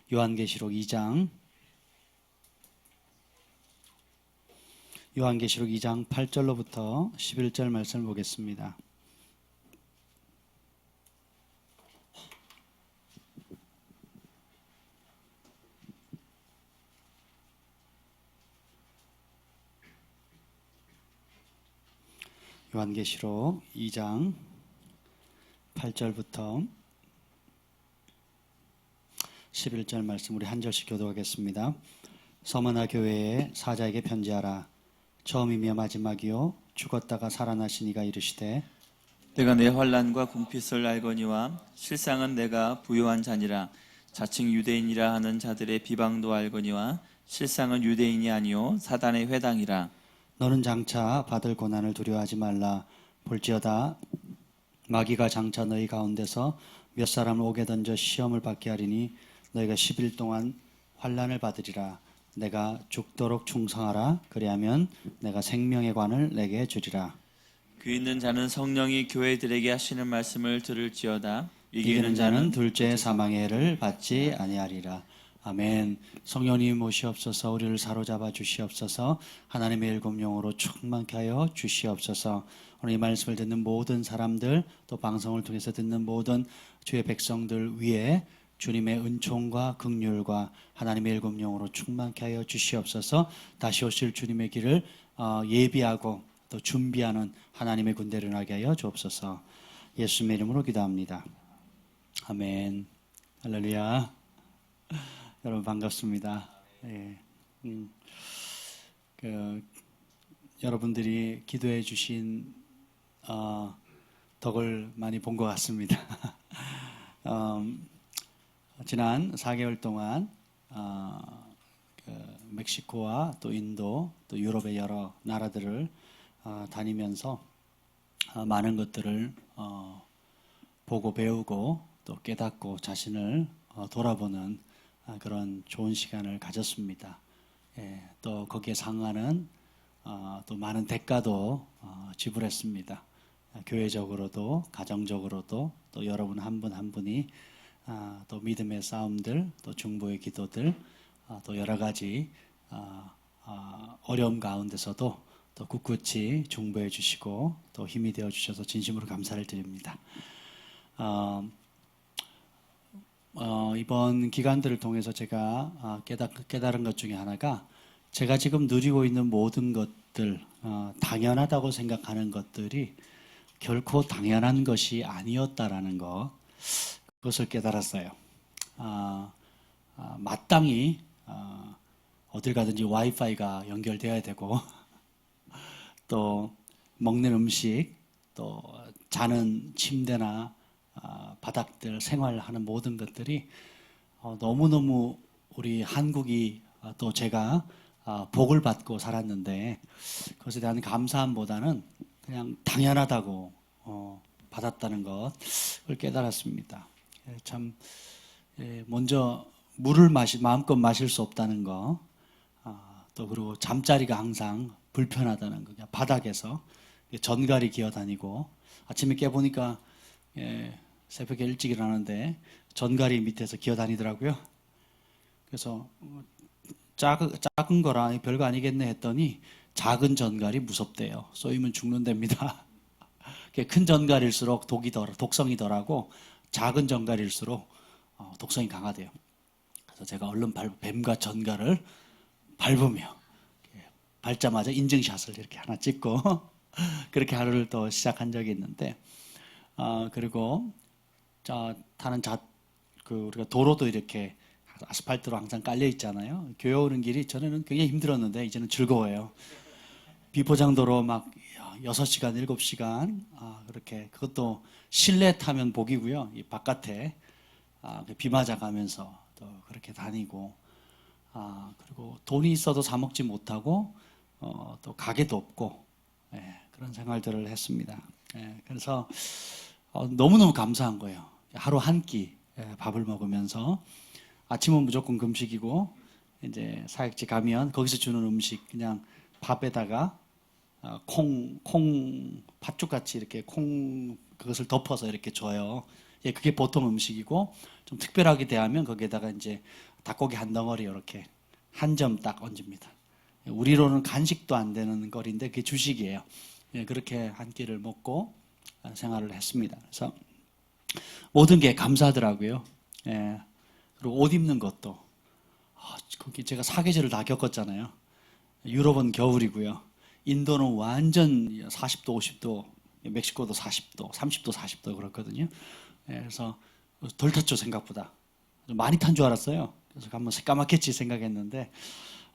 요한계시록 2장 8절로부터 11절 말씀을 보겠습니다. 요한계시록 2장 8절부터 11절 말씀 우리 한 절씩 교독하겠습니다. 서머나 교회의 사자에게 편지하라. 처음이며 마지막이요 죽었다가 살아나신 이가 이르시되 내가 내 환난과 궁핍을 알거니와 실상은 내가 부요한 자니라. 자칭 유대인이라 하는 자들의 비방도 알거니와 실상은 유대인이 아니요 사단의 회당이라. 너는 장차 받을 고난을 두려워하지 말라. 볼지어다 마귀가 장차 너희 가운데서 몇 사람을 옥에 던져 시험을 받게 하리니 너희가 10일 동안 환난을 받으리라. 내가 죽도록 충성하라. 그리하면 내가 생명의 관을 내게 주리라. 귀 있는 자는 성령이 교회들에게 하시는 말씀을 들을지어다. 이기는 자는 둘째 사망의 해를 받지 아니하리라. 아멘. 성령님 오시옵소서. 우리를 사로잡아 주시옵소서. 하나님의 일곱 영으로 충만케 하여 주시옵소서. 오늘 이 말씀을 듣는 모든 사람들, 또 방송을 통해서 듣는 모든 주의 백성들 위에 주님의 은총과 긍휼과 하나님의 일곱 영으로 충만케 하여 주시옵소서. 다시 오실 주님의 길을 예비하고 또 준비하는 하나님의 군대를 나게 하여 주옵소서. 예수님의 이름으로 기도합니다. 아멘. 할렐루야. 여러분 반갑습니다. 예. 여러분들이 기도해 주신 덕을 많이 본 것 같습니다. 지난 4개월 동안 멕시코와 또 인도 또 유럽의 여러 나라들을 다니면서 많은 것들을 보고 배우고 또 깨닫고 자신을 돌아보는 그런 좋은 시간을 가졌습니다. 예, 또 거기에 상응하는 또 많은 대가도 지불했습니다. 교회적으로도 가정적으로도 또 여러분 한 분 한 분이 또 믿음의 싸움들 또 중보의 기도들 또 여러 가지 어려움 가운데서도 또 굳굳이 중보해 주시고 또 힘이 되어 주셔서 진심으로 감사를 드립니다. 이번 기간들을 통해서 제가 깨달은 것 중에 하나가 제가 지금 누리고 있는 모든 것들 당연하다고 생각하는 것들이 결코 당연한 것이 아니었다라는 것, 그것을 깨달았어요. 마땅히 어딜 가든지 와이파이가 연결되어야 되고 또 먹는 음식, 또 자는 침대나 바닥들, 생활하는 모든 것들이 너무너무 우리 한국이 또 제가 복을 받고 살았는데 그것에 대한 감사함보다는 그냥 당연하다고 받았다는 것, 그걸 깨달았습니다. 참 먼저 물을 마음껏 마실 수 없다는 거, 또 그리고 잠자리가 항상 불편하다는 거, 바닥에서 전갈이 기어다니고 아침에 깨보니까 새벽에 일찍 일어나는데 전갈이 밑에서 기어다니더라고요. 그래서 작은 거라 별거 아니겠네 했더니 작은 전갈이 무섭대요. 쏘이면 죽는답니다. 큰 전갈일수록 독성이 덜하고 작은 전갈일수록 독성이 강하대요. 그래서 제가 얼른 뱀과 전갈을 밟으며 밟자마자 인증샷을 이렇게 하나 찍고 그렇게 하루를 또 시작한 적이 있는데, 그리고 우리가 도로도 이렇게 아스팔트로 항상 깔려 있잖아요. 교회 오는 길이 전에는 굉장히 힘들었는데 이제는 즐거워요. 비포장도로 막 6시간, 7시간 그렇게, 그것도 실내 타면 복이고요. 이 바깥에 비 맞아가면서 또 그렇게 다니고, 그리고 돈이 있어도 사 먹지 못하고 또 가게도 없고, 그런 생활들을 했습니다. 그래서 너무너무 감사한 거예요. 하루 한 끼 밥을 먹으면서 아침은 무조건 금식이고, 이제 사역지 가면 거기서 주는 음식 그냥 밥에다가 콩 팥죽같이 이렇게 그것을 덮어서 이렇게 줘요. 예, 그게 보통 음식이고 좀 특별하게 대하면 거기에다가 이제 닭고기 한 덩어리 이렇게 한 점 딱 얹습니다. 예, 우리로는 간식도 안 되는 거리인데 그게 주식이에요. 예, 그렇게 한 끼를 먹고 생활을 했습니다. 그래서 모든 게 감사하더라고요. 예, 그리고 옷 입는 것도 거기 제가 사계절을 다 겪었잖아요. 유럽은 겨울이고요. 인도는 완전 40도, 50도, 멕시코도 40도, 30도, 40도 그렇거든요. 예, 그래서 덜 탔죠, 생각보다. 많이 탄 줄 알았어요. 그래서 한번 새까맣겠지 생각했는데,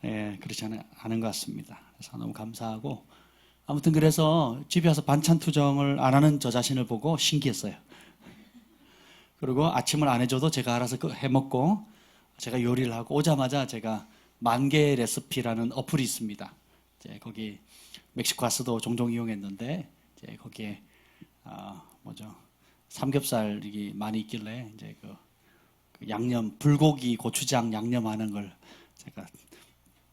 예, 그렇지 않은 것 같습니다. 그래서 너무 감사하고, 아무튼 그래서 집에 와서 반찬 투정을 안 하는 저 자신을 보고 신기했어요. 그리고 아침을 안 해줘도 제가 알아서 해 먹고, 제가 요리를 하고 오자마자 제가 만개 레시피라는 어플이 있습니다. 이제 거기 멕시코 가서도 종종 이용했는데 이제 거기에 뭐죠 삼겹살이 많이 있길래 이제 그 양념 불고기 고추장 양념하는 걸 제가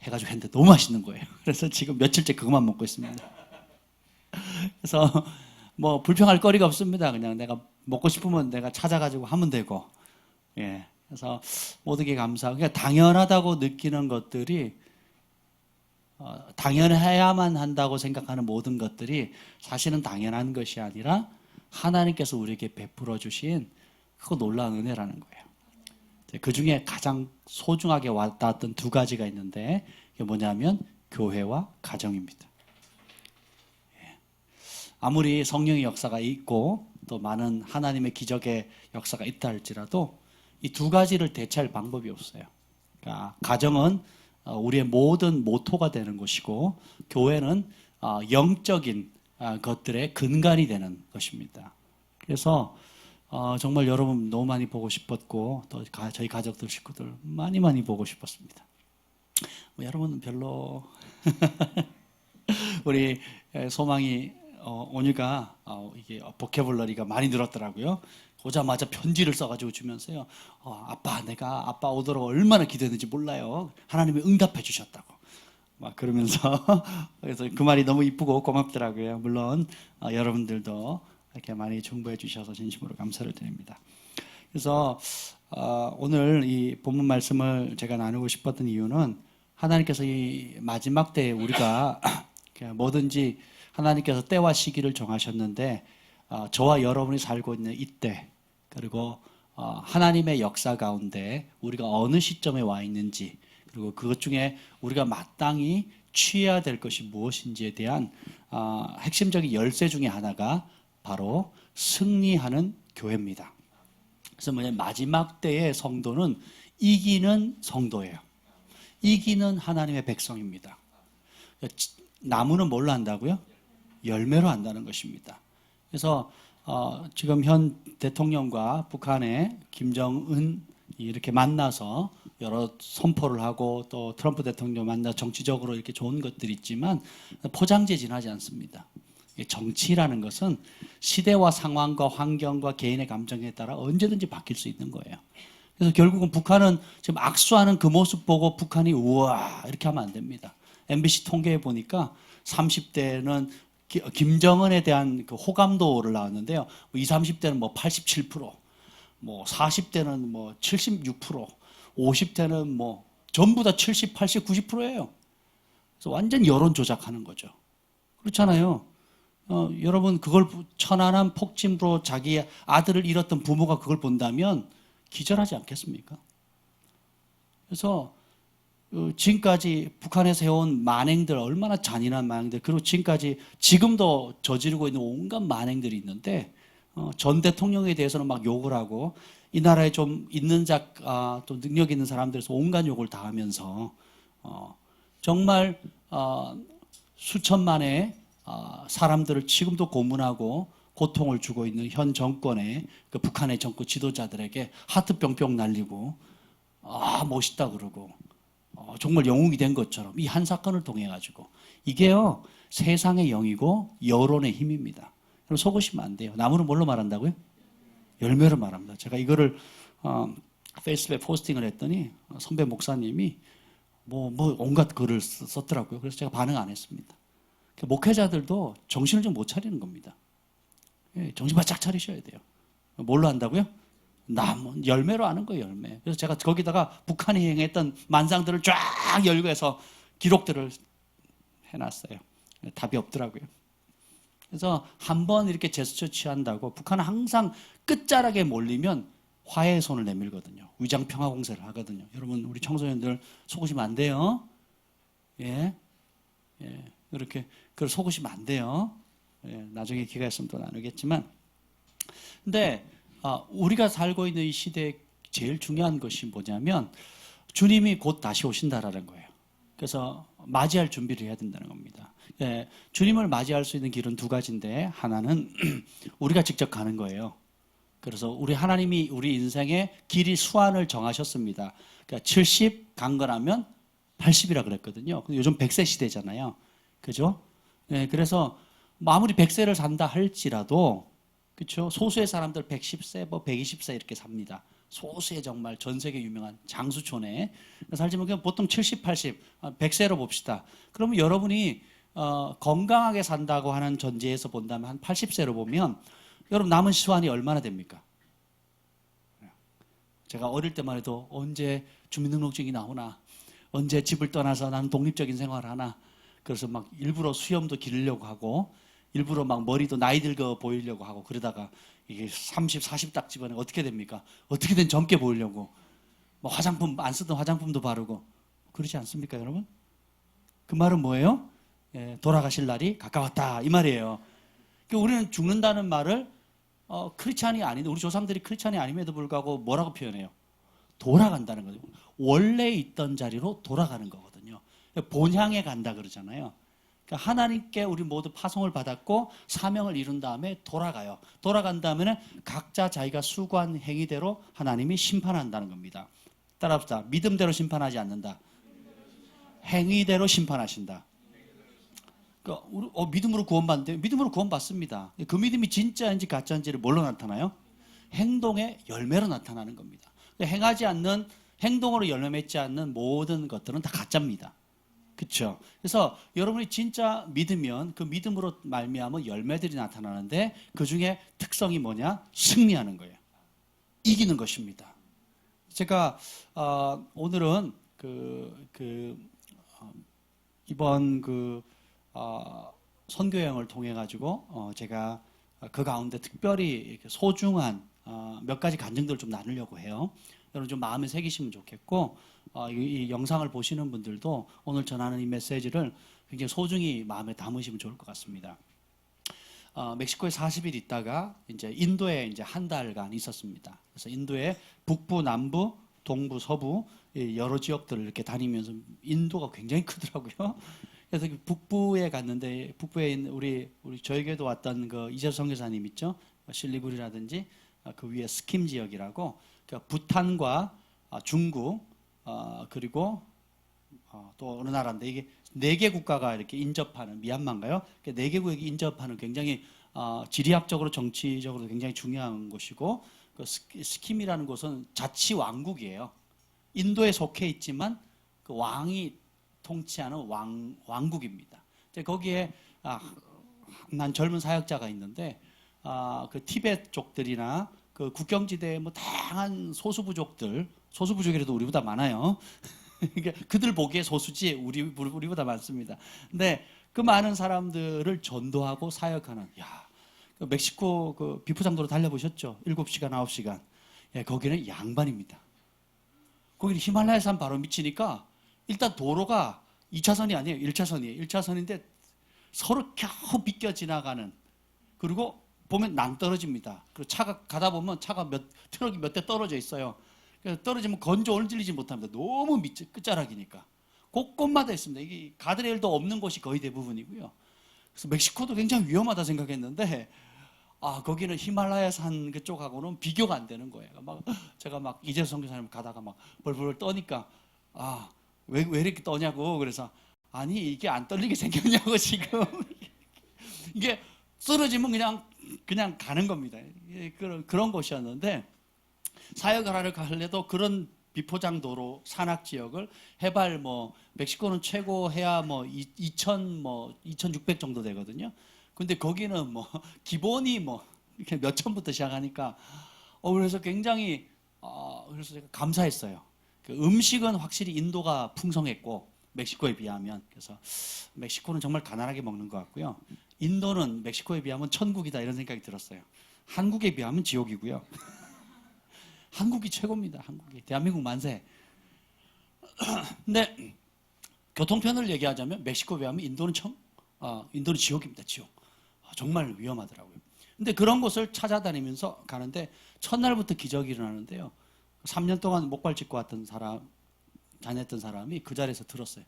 해가지고 했는데 너무 맛있는 거예요. 그래서 지금 며칠째 그것만 먹고 있습니다. 그래서 뭐 불평할 거리가 없습니다. 그냥 내가 먹고 싶으면 내가 찾아가지고 하면 되고, 예. 그래서 모든 게 감사하고, 그러니까 당연하다고 느끼는 것들이, 당연해야만 한다고 생각하는 모든 것들이 사실은 당연한 것이 아니라 하나님께서 우리에게 베풀어 주신 그 놀라운 은혜라는 거예요. 그 중에 가장 소중하게 와닿았던 두 가지가 있는데, 그게 뭐냐면 교회와 가정입니다. 아무리 성령의 역사가 있고 또 많은 하나님의 기적의 역사가 있다 할지라도 이 두 가지를 대체할 방법이 없어요. 그러니까 가정은 우리의 모든 모토가 되는 곳이고 교회는 영적인 것들의 근간이 되는 것입니다. 그래서 정말 여러분 너무 많이 보고 싶었고 또 저희 가족들 식구들 많이 보고 싶었습니다. 뭐 여러분은 별로 우리 소망이 오니까 이게 보캐블러리가 많이 늘었더라고요. 오자마자 편지를 써가지고 주면서요. 아빠, 내가 아빠 오도록 얼마나 기도했는지 몰라요. 하나님이 응답해 주셨다고. 막 그러면서 그래서 그 말이 너무 이쁘고 고맙더라고요. 물론 여러분들도 이렇게 많이 중보해 주셔서 진심으로 감사를 드립니다. 그래서 오늘 이 본문 말씀을 제가 나누고 싶었던 이유는 하나님께서 이 마지막 때에 우리가 뭐든지 하나님께서 때와 시기를 정하셨는데 저와 여러분이 살고 있는 이때 그리고 하나님의 역사 가운데 우리가 어느 시점에 와 있는지 그리고 그것 중에 우리가 마땅히 취해야 될 것이 무엇인지에 대한 핵심적인 열쇠 중에 하나가 바로 승리하는 교회입니다. 그래서 뭐냐면 마지막 때의 성도는 이기는 성도예요. 이기는 하나님의 백성입니다. 나무는 뭘로 한다고요? 열매로 한다는 것입니다. 그래서 지금 현 대통령과 북한의 김정은이 이렇게 만나서 여러 선포를 하고 또 트럼프 대통령 만나 정치적으로 이렇게 좋은 것들이 있지만 포장재진하지 않습니다. 정치라는 것은 시대와 상황과 환경과 개인의 감정에 따라 언제든지 바뀔 수 있는 거예요. 그래서 결국은 북한은 지금 악수하는 그 모습 보고 북한이 우와 이렇게 하면 안 됩니다. MBC 통계에 보니까 30대는 김정은에 대한 그 호감도를 나왔는데요. 20, 30대는 뭐 87%, 뭐 40대는 뭐 76%, 50대는 뭐 전부 다 70, 80, 90%예요. 그래서 완전 여론 조작하는 거죠. 그렇잖아요. 여러분 그걸 천안함 폭침으로 자기 아들을 잃었던 부모가 그걸 본다면 기절하지 않겠습니까? 그래서 지금까지 북한에서 해온 만행들 얼마나 잔인한 만행들 그리고 지금까지 지금도 저지르고 있는 온갖 만행들이 있는데 전 대통령에 대해서는 막 욕을 하고 이 나라에 좀 있는 또 능력 있는 사람들에서 온갖 욕을 다 하면서 정말 수천만의 사람들을 지금도 고문하고 고통을 주고 있는 현 정권의 그 북한의 정권 지도자들에게 하트 뿅뿅 날리고 멋있다 그러고 정말 영웅이 된 것처럼 이 한 사건을 통해 가지고 이게요 세상의 영이고 여론의 힘입니다. 그럼 속으시면 안 돼요. 나무는 뭘로 말한다고요? 열매로 말합니다. 제가 이거를 페이스북에 포스팅을 했더니 선배 목사님이 뭐 온갖 글을 썼더라고요. 그래서 제가 반응 안 했습니다. 목회자들도 정신을 좀 못 차리는 겁니다. 정신 바짝 차리셔야 돼요. 뭘로 한다고요? 나무, 열매로 하는 거예요, 열매. 그래서 제가 거기다가 북한이 행했던 만상들을 쫙 열거해서 기록들을 해놨어요. 답이 없더라고요. 그래서 한번 이렇게 제스처 취한다고 북한은 항상 끝자락에 몰리면 화해의 손을 내밀거든요. 위장평화 공세를 하거든요. 여러분, 우리 청소년들 속으시면 안 돼요. 예. 예. 그렇게, 그걸 속으시면 안 돼요. 예. 나중에 기회가 있으면 또 나누겠지만. 근데, 우리가 살고 있는 이 시대에 제일 중요한 것이 뭐냐면, 주님이 곧 다시 오신다라는 거예요. 그래서 맞이할 준비를 해야 된다는 겁니다. 예, 주님을 맞이할 수 있는 길은 두 가지인데 하나는 우리가 직접 가는 거예요. 그래서 우리 하나님이 우리 인생의 길이 수완을 정하셨습니다. 그러니까 70 간 거라면 80이라 그랬거든요. 요즘 100세 시대잖아요. 그죠? 예, 그래서 아무리 100세를 산다 할지라도 그렇죠? 소수의 사람들 110세, 뭐 120세 이렇게 삽니다. 소수의 정말 전 세계 유명한 장수촌에 살지만 그냥 보통 70, 80, 100세로 봅시다. 그러면 여러분이 건강하게 산다고 하는 전제에서 본다면 한 80세로 보면 여러분 남은 시간이 얼마나 됩니까? 제가 어릴 때만 해도 언제 주민등록증이 나오나, 언제 집을 떠나서 나는 독립적인 생활을 하나, 그래서 막 일부러 수염도 기르려고 하고 일부러 막 머리도 나이 들어 보이려고 하고 그러다가 이게 30, 40 딱 집어내 어떻게 됩니까? 어떻게든 젊게 보이려고 뭐 화장품 안 쓰던 화장품도 바르고 그러지 않습니까, 여러분? 그 말은 뭐예요? 예, 돌아가실 날이 가까웠다 이 말이에요. 그러니까 우리는 죽는다는 말을 크리스찬이 아닌데 우리 조상들이 크리스찬이 아님에도 불구하고 뭐라고 표현해요? 돌아간다는 거죠. 원래 있던 자리로 돌아가는 거거든요. 본향에 간다 그러잖아요. 그러니까 하나님께 우리 모두 파송을 받았고 사명을 이룬 다음에 돌아가요. 돌아간 다음에는 각자 자기가 수고한 행위대로 하나님이 심판한다는 겁니다. 따라합시다. 믿음대로 심판하지 않는다. 행위대로 심판하신다. 그러니까 믿음으로 구원받는데 믿음으로 구원받습니다. 그 믿음이 진짜인지 가짜인지를 뭘로 나타나요? 행동의 열매로 나타나는 겁니다. 행하지 않는 행동으로 열매 맺지 않는 모든 것들은 다 가짜입니다. 그렇죠? 그래서 여러분이 진짜 믿으면 그 믿음으로 말미암아 열매들이 나타나는데 그 중에 특성이 뭐냐? 승리하는 거예요. 이기는 것입니다. 제가 오늘은 이번 선교 여행을 통해 가지고 제가 그 가운데 특별히 소중한 몇 가지 간증들을 좀 나누려고 해요. 여러분 좀 마음에 새기시면 좋겠고 이 영상을 보시는 분들도 오늘 전하는 이 메시지를 굉장히 소중히 마음에 담으시면 좋을 것 같습니다. 멕시코에 40일 있다가 이제 인도에 이제 한 달간 있었습니다. 그래서 인도의 북부, 남부, 동부, 서부 여러 지역들을 이렇게 다니면서 인도가 굉장히 크더라고요. 그래서 북부에 갔는데 북부에 있는 우리 저에게도 왔던 그 이재수 선교사님 있죠? 실리구리라든지 그 위에 스킴 지역이라고 그러니까 부탄과 중국 그리고 또 어느 나라인데 이게 4개 국가가 이렇게 인접하는 미얀마인가요? 4개국이 인접하는 굉장히 지리학적으로 정치적으로 굉장히 중요한 곳이고 그 스킴이라는 곳은 자치 왕국이에요. 인도에 속해 있지만 그 왕이 통치하는 왕국입니다. 거기에 난 젊은 사역자가 있는데 그 티베트족들이나 그 국경지대의 뭐 다양한 소수부족이라도 우리보다 많아요. 그들 보기에 소수지 우리보다 많습니다. 근데 그 많은 사람들을 전도하고 사역하는 그 멕시코 그 비포장도로 달려보셨죠? 7시간, 9시간. 예, 거기는 양반입니다. 거기는 히말라야 산 바로 밑이니까 일단 도로가 2차선이 아니에요. 1차선이에요. 1차선인데 서로 겨우 비껴 지나가는 그리고 보면 낭떠러집니다. 그리고 차가 가다 보면 트럭이 몇 대 떨어져 있어요. 그래서 떨어지면 건져 올리지 못합니다. 너무 끝자락이니까. 곳곳마다 있습니다. 이게 가드레일도 없는 곳이 거의 대부분이고요. 그래서 멕시코도 굉장히 위험하다 생각했는데 거기는 히말라야 산 그쪽하고는 비교가 안 되는 거예요. 제가 이재수 선교사님 가다가 벌벌 떠니까 왜 이렇게 떠냐고 그래서 아니 이게 안 떨리게 생겼냐고 지금 이게 쓰러지면 그냥 가는 겁니다. 그런 곳이었는데 사역을 하러 갈래도 그런 비포장도로 산악 지역을 해발 멕시코는 최고 해야 2,600 정도 되거든요. 근데 거기는 기본이 이렇게 몇 천부터 시작하니까 그래서 굉장히 그래서 제가 감사했어요. 그 음식은 확실히 인도가 풍성했고 멕시코에 비하면 그래서 멕시코는 정말 가난하게 먹는 것 같고요. 인도는 멕시코에 비하면 천국이다 이런 생각이 들었어요. 한국에 비하면 지옥이고요. 한국이 최고입니다. 한국이 대한민국 만세. 근데 교통편을 얘기하자면 멕시코에 비하면 인도는 지옥입니다. 지옥. 정말 위험하더라고요. 근데 그런 곳을 찾아다니면서 가는데 첫날부터 기적이 일어나는데요. 3년 동안 목발 짚고 왔던 다녔던 사람이 그 자리에서 들었어요.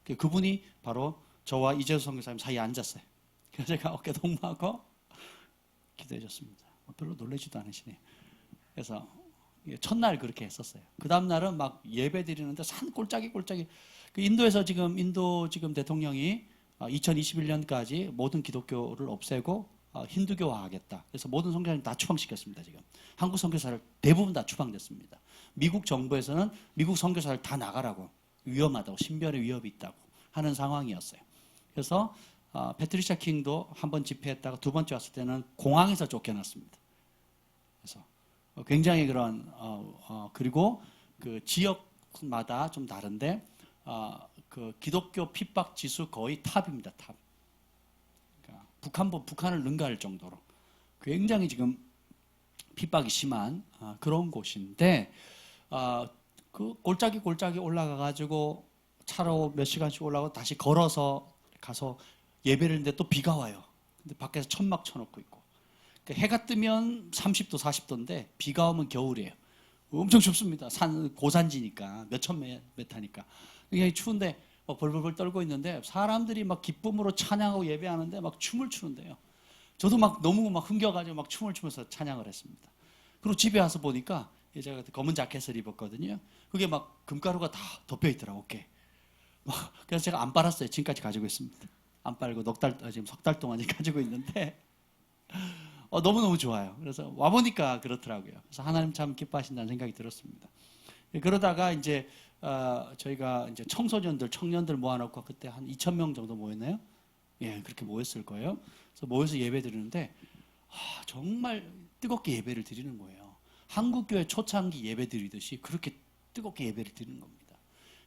그분이 바로 저와 이재수 선교사님 사이에 앉았어요. 그래서 제가 어깨 동무하고 기도해 줬습니다. 별로 놀라지도 않으시네요. 그래서 첫날 그렇게 했었어요. 그 다음날은 막 예배 드리는데 산 꼴짝이 인도에서 인도 대통령이 2021년까지 모든 기독교를 없애고 힌두교화하겠다. 그래서 모든 선교사님 다 추방시켰습니다. 지금 한국 선교사를 대부분 다 추방됐습니다. 미국 정부에서는 미국 선교사를 다 나가라고 위험하다고 신변의 위협이 있다고 하는 상황이었어요. 그래서 패트리샤 킹도 한 번 집회했다가 두 번째 왔을 때는 공항에서 쫓겨났습니다. 그래서 굉장히 그리고 그 지역마다 좀 다른데 그 기독교 핍박 지수 거의 탑입니다. 탑. 그러니까 북한을 능가할 정도로 굉장히 지금 핍박이 심한 그런 곳인데 그 골짜기 올라가 가지고 차로 몇 시간씩 올라가고 다시 걸어서 가서 예배를 했는데 또 비가 와요. 근데 밖에서 천막 쳐놓고 있고 그러니까 해가 뜨면 30도 40도인데 비가 오면 겨울이에요. 엄청 춥습니다. 고산지니까 몇천 메타니까 굉장히 추운데 막 벌벌벌 떨고 있는데 사람들이 막 기쁨으로 찬양하고 예배하는데 막 춤을 추는데요. 저도 막 너무 막 흥겨가지고 막 춤을 추면서 찬양을 했습니다. 그리고 집에 와서 보니까 제가 검은 자켓을 입었거든요. 그게 막 금가루가 다 덮여 있더라고 어깨. 그래서 제가 안 빨았어요. 지금까지 가지고 있습니다. 안 빨고 지금 석 달 동안 가지고 있는데 너무너무 좋아요. 그래서 와보니까 그렇더라고요. 그래서 하나님 참 기뻐하신다는 생각이 들었습니다. 그러다가 이제 저희가 이제 청년들 모아놓고 그때 한 2,000명 정도 모였나요? 예, 그렇게 모였을 거예요. 그래서 모여서 예배 드리는데 정말 뜨겁게 예배를 드리는 거예요. 한국교회 초창기 예배 드리듯이 그렇게 뜨겁게 예배를 드리는 겁니다.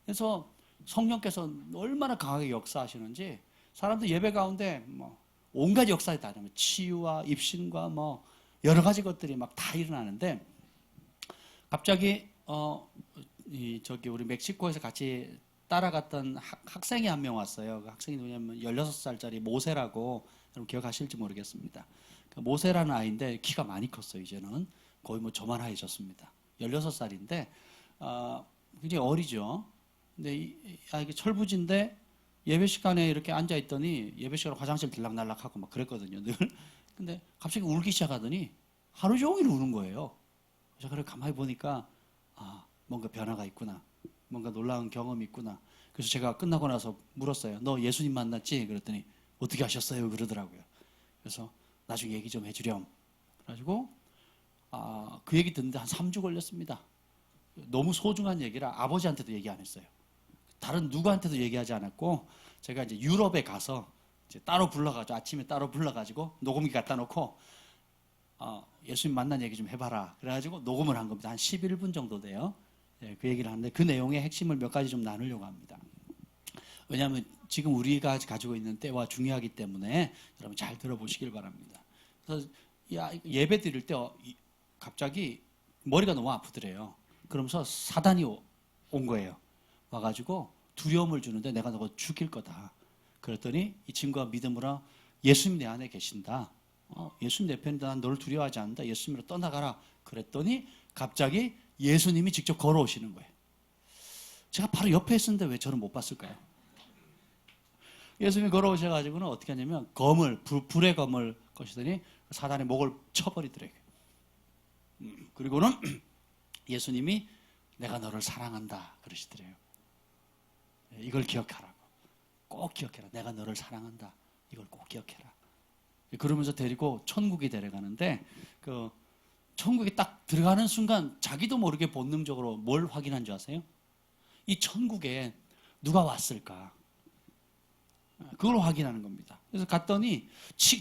그래서 성령께서 얼마나 강하게 역사하시는지 사람들 예배 가운데 온갖 역사에 다 나면 치유와 입신과 여러 가지 것들이 막 다 일어나는데 갑자기 우리 멕시코에서 같이 따라갔던 학생이 한 명 왔어요. 그 학생이 누구냐면 16살짜리 모세라고 여러분 기억하실지 모르겠습니다. 그 모세라는 아이인데 키가 많이 컸어요. 이제는 거의 저만하해졌습니다. 16살인데 굉장히 어리죠. 근데 이게 철부지인데 예배 시간에 이렇게 앉아 있더니 예배 시간에 화장실 들락날락하고 막 그랬거든요. 늘. 근데 갑자기 울기 시작하더니 하루 종일 우는 거예요. 그래서 그걸 가만히 보니까 뭔가 변화가 있구나. 뭔가 놀라운 경험이 있구나. 그래서 제가 끝나고 나서 물었어요. 너 예수님 만났지? 그랬더니 어떻게 하셨어요? 그러더라고요. 그래서 나중에 얘기 좀 해주렴. 그래가지고 그 얘기 듣는데 한 3주 걸렸습니다. 너무 소중한 얘기라 아버지한테도 얘기 안 했어요. 다른 누구한테도 얘기하지 않았고 제가 이제 유럽에 가서 이제 따로 불러가지고 아침에 따로 불러가지고 녹음기 갖다 놓고 예수님 만난 얘기 좀 해봐라. 그래가지고 녹음을 한 겁니다. 한 11분 정도 돼요. 네, 그 얘기를 하는데 그 내용의 핵심을 몇 가지 좀 나누려고 합니다. 왜냐하면 지금 우리가 가지고 있는 때와 중요하기 때문에 여러분 잘 들어보시길 바랍니다. 그래서 예배 드릴 때 갑자기 머리가 너무 아프더래요. 그러면서 사단이 온 거예요. 와가지고 두려움을 주는데 내가 너 죽일 거다. 그랬더니 이 친구가 믿음으로 예수님 내 안에 계신다. 예수님 내 편이다. 난 너를 두려워하지 않는다. 예수님으로 떠나가라. 그랬더니 갑자기 예수님이 직접 걸어오시는 거예요. 제가 바로 옆에 있었는데 왜 저를 못 봤을까요? 예수님이 걸어오셔가지고는 어떻게 하냐면 불의 검을 거시더니 사단의 목을 쳐버리더래요. 그리고는 예수님이 내가 너를 사랑한다 그러시더래요. 이걸 기억하라고. 꼭 기억해라. 내가 너를 사랑한다. 이걸 꼭 기억해라. 그러면서 데리고 천국에 데려가는데 그 천국에 딱 들어가는 순간 자기도 모르게 본능적으로 뭘 확인한 줄 아세요? 이 천국에 누가 왔을까? 그걸 확인하는 겁니다. 그래서 갔더니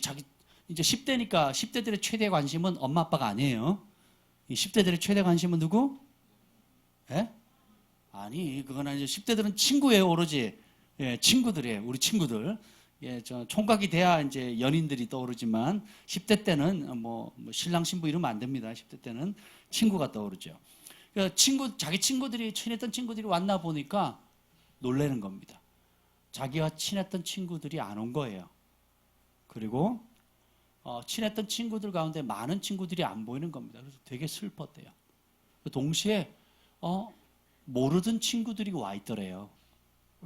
자기 이제 10대니까 10대들의 최대 관심은 엄마 아빠가 아니에요. 이 10대들의 최대 관심은 누구? 예? 아니, 그건 아니죠. 10대들은 친구예요, 오로지. 예, 친구들이에요. 우리 친구들. 예, 저 총각이 돼야 이제 연인들이 떠오르지만 10대 때는 뭐 신랑 신부 이러면 안 됩니다. 10대 때는 친구가 떠오르죠. 그러니까 자기 친구들이 친했던 친구들이 왔나 보니까 놀라는 겁니다. 자기와 친했던 친구들이 안 온 거예요. 그리고 친했던 친구들 가운데 많은 친구들이 안 보이는 겁니다. 그래서 되게 슬펐대요. 동시에 모르던 친구들이 와 있더래요.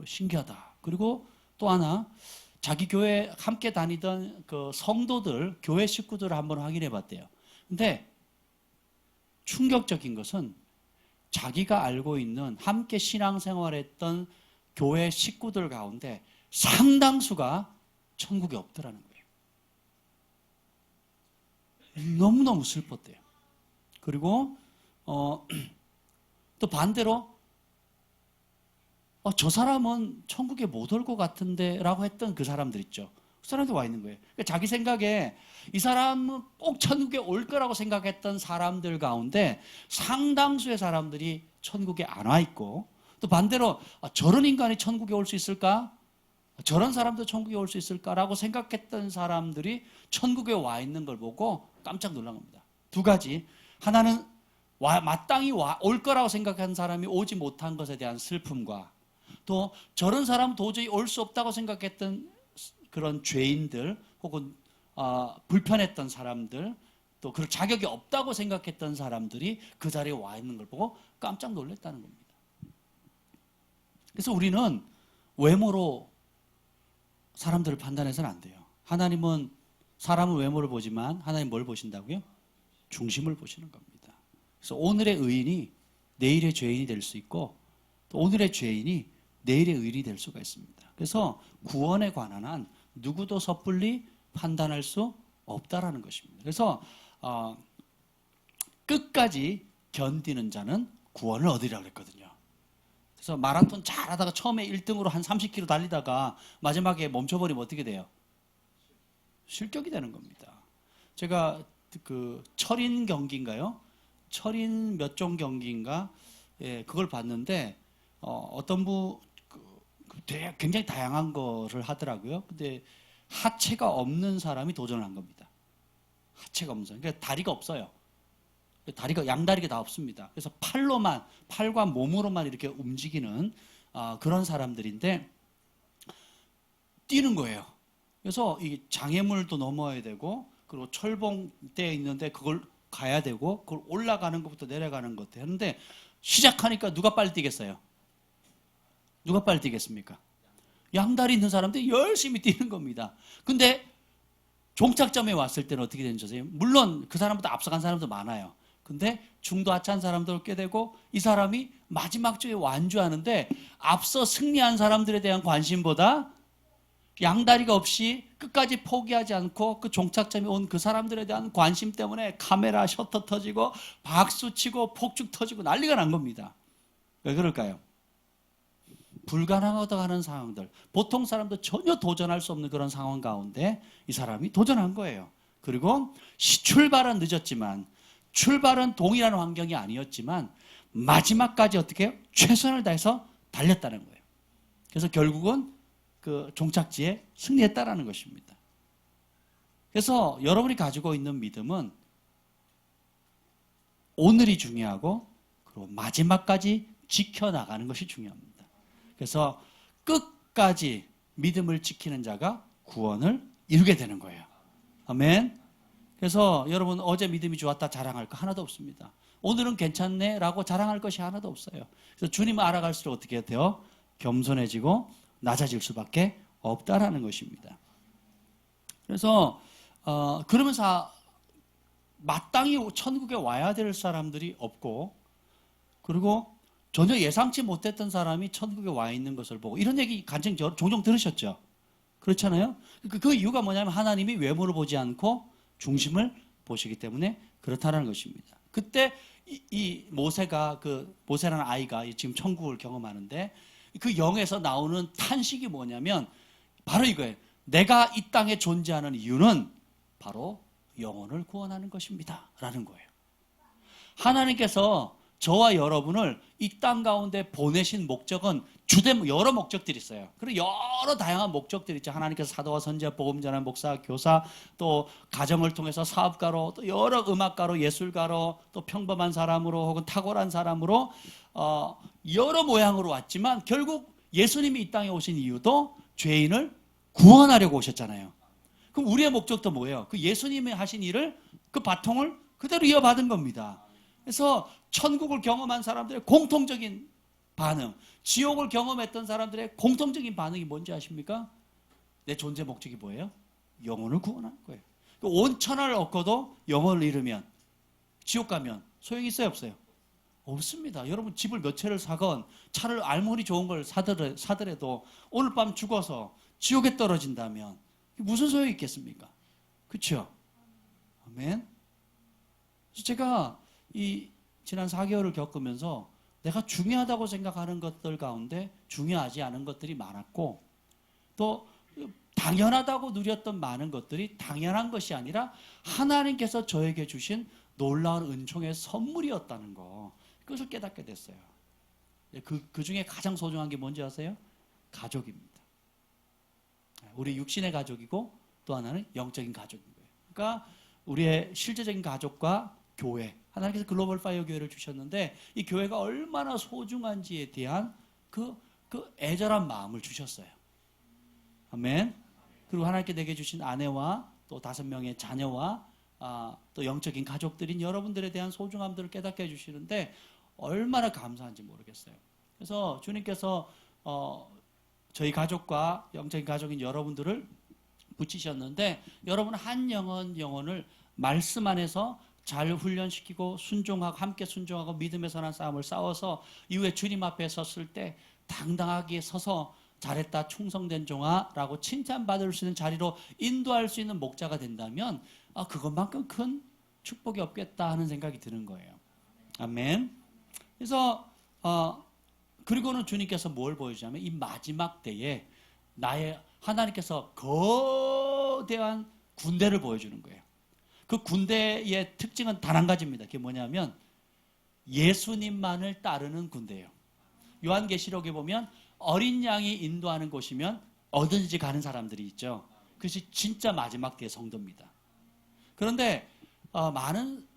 신기하다. 그리고 또 하나, 자기 교회 함께 다니던 그 성도들, 교회 식구들을 한번 확인해 봤대요. 근데 충격적인 것은 자기가 알고 있는 함께 신앙생활했던 교회 식구들 가운데 상당수가 천국에 없더라는 거예요. 너무너무 슬펐대요. 그리고 또 반대로 저 사람은 천국에 못 올 것 같은데 라고 했던 그 사람들 있죠. 그 사람도 와 있는 거예요. 그러니까 자기 생각에 이 사람은 꼭 천국에 올 거라고 생각했던 사람들 가운데 상당수의 사람들이 천국에 안 와 있고, 또 반대로 저런 인간이 천국에 올 수 있을까? 저런 사람도 천국에 올 수 있을까라고 생각했던 사람들이 천국에 와 있는 걸 보고 깜짝 놀란 겁니다. 두 가지. 하나는 마땅히 올 거라고 생각한 사람이 오지 못한 것에 대한 슬픔과, 또 저런 사람 도저히 올 수 없다고 생각했던 그런 죄인들 혹은 불편했던 사람들, 또 그럴 자격이 없다고 생각했던 사람들이 그 자리에 와 있는 걸 보고 깜짝 놀랐다는 겁니다. 그래서 우리는 외모로 사람들을 판단해서는 안 돼요. 하나님은 사람은 외모를 보지만 하나님 뭘 보신다고요? 중심을 보시는 겁니다. 그래서 오늘의 의인이 내일의 죄인이 될 수 있고, 또 오늘의 죄인이 내일의 의인이 될 수가 있습니다. 그래서 구원에 관한 한 누구도 섣불리 판단할 수 없다라는 것입니다. 그래서 끝까지 견디는 자는 구원을 얻으리라고 그랬거든요. 그래서 마라톤 잘하다가 처음에 1등으로 한 30km 달리다가 마지막에 멈춰버리면 어떻게 돼요? 실격이 되는 겁니다. 제가 그 철인 경기인가요? 철인 몇 종 경기인가? 예, 그걸 봤는데 어떤 굉장히 다양한 거를 하더라고요. 근데 하체가 없는 사람이 도전을 한 겁니다. 하체가 없는 사람. 그러니까 다리가 없어요. 양다리가 다 없습니다. 그래서 팔과 몸으로만 이렇게 움직이는 그런 사람들인데 뛰는 거예요. 그래서 이 장애물도 넘어야 되고, 그리고 철봉대에 있는데 그걸 가야 되고, 그걸 올라가는 것부터 내려가는 것도 하는데, 시작하니까 누가 빨리 뛰겠어요? 누가 빨리 뛰겠습니까? 양다리 있는 사람들이 열심히 뛰는 겁니다. 근데 종착점에 왔을 때는 어떻게 되는지 아세요? 물론 그 사람보다 앞서간 사람도 많아요. 근데 중도 하차한 사람들을 꽤 되고, 이 사람이 마지막 주에 완주하는데 앞서 승리한 사람들에 대한 관심보다 양다리가 없이 끝까지 포기하지 않고 그 종착점에 온 그 사람들에 대한 관심 때문에 카메라 셔터 터지고 박수 치고 폭죽 터지고 난리가 난 겁니다. 왜 그럴까요? 불가능하다고 하는 상황들, 보통 사람도 전혀 도전할 수 없는 그런 상황 가운데 이 사람이 도전한 거예요. 그리고 출발은 늦었지만, 출발은 동일한 환경이 아니었지만 마지막까지 어떻게 해요? 최선을 다해서 달렸다는 거예요. 그래서 결국은 그 종착지에 승리했다라는 것입니다. 그래서 여러분이 가지고 있는 믿음은 오늘이 중요하고, 그리고 마지막까지 지켜나가는 것이 중요합니다. 그래서 끝까지 믿음을 지키는 자가 구원을 이루게 되는 거예요. 아멘. 그래서 여러분, 어제 믿음이 좋았다 자랑할 거 하나도 없습니다. 오늘은 괜찮네 라고 자랑할 것이 하나도 없어요. 그래서 주님을 알아갈수록 어떻게 돼요? 겸손해지고 낮아질 수밖에 없다라는 것입니다. 그래서 그러면서 마땅히 천국에 와야 될 사람들이 없고, 그리고 전혀 예상치 못했던 사람이 천국에 와 있는 것을 보고, 이런 얘기 간증 종종 들으셨죠? 그렇잖아요? 그 이유가 뭐냐면 하나님이 외모를 보지 않고 중심을 보시기 때문에 그렇다는 것입니다. 그때 이 모세라는 아이가 지금 천국을 경험하는데, 그 영에서 나오는 탄식이 뭐냐면 바로 이거예요. 내가 이 땅에 존재하는 이유는 바로 영혼을 구원하는 것입니다 라는 거예요. 하나님께서 저와 여러분을 이 땅 가운데 보내신 목적은 여러 목적들이 있어요. 그리고 여러 다양한 목적들이 있죠. 하나님께서 사도와 선지자, 복음 전한 목사, 교사, 또 가정을 통해서 사업가로, 또 여러 음악가로, 예술가로, 또 평범한 사람으로 혹은 탁월한 사람으로 여러 모양으로 왔지만 결국 예수님이 이 땅에 오신 이유도 죄인을 구원하려고 오셨잖아요. 그럼 우리의 목적도 뭐예요? 그 예수님이 하신 일을, 그 바통을 그대로 이어받은 겁니다. 그래서 천국을 경험한 사람들의 공통적인 반응, 지옥을 경험했던 사람들의 공통적인 반응이 뭔지 아십니까? 내 존재 목적이 뭐예요? 영혼을 구원하는 거예요. 온 천하를 얻고도 영혼을 잃으면, 지옥 가면 소용이 있어요, 없어요? 없습니다. 여러분 집을 몇 채를 사건, 차를 아무리 좋은 걸 사더라도 오늘 밤 죽어서 지옥에 떨어진다면 무슨 소용이 있겠습니까? 그렇죠? 아멘. 그래서 제가 이 지난 4개월을 겪으면서 내가 중요하다고 생각하는 것들 가운데 중요하지 않은 것들이 많았고, 또 당연하다고 누렸던 많은 것들이 당연한 것이 아니라 하나님께서 저에게 주신 놀라운 은총의 선물이었다는 거, 그것을 깨닫게 됐어요. 그 중에 가장 소중한 게 뭔지 아세요? 가족입니다. 우리 육신의 가족이고 또 하나는 영적인 가족인 거예요. 그러니까 우리의 실제적인 가족과 교회, 하나님께서 글로벌 파이어 교회를 주셨는데 이 교회가 얼마나 소중한지에 대한 그 애절한 마음을 주셨어요. 아멘. 그리고 하나님께 내게 주신 아내와 또 5명의 자녀와 또 영적인 가족들인 여러분들에 대한 소중함들을 깨닫게 해주시는데 얼마나 감사한지 모르겠어요. 그래서 주님께서 저희 가족과 영적인 가족인 여러분들을 붙이셨는데, 여러분 한 영혼을 말씀 안에서 잘 훈련시키고 순종하고 함께 순종하고 믿음의 선한 싸움을 싸워서 이후에 주님 앞에 섰을 때 당당하게 서서 잘했다 충성된 종아라고 칭찬받을 수 있는 자리로 인도할 수 있는 목자가 된다면 그것만큼 큰 축복이 없겠다 하는 생각이 드는 거예요. 아멘. 그래서 그리고는 주님께서 뭘 보여주냐면 이 마지막 때에 나의 하나님께서 거대한 군대를 보여주는 거예요. 그 군대의 특징은 단 한 가지입니다. 그게 뭐냐면 예수님만을 따르는 군대예요. 요한계시록에 보면 어린 양이 인도하는 곳이면 어디든지 가는 사람들이 있죠. 그것이 진짜 마지막 때의 성도입니다. 그런데 많은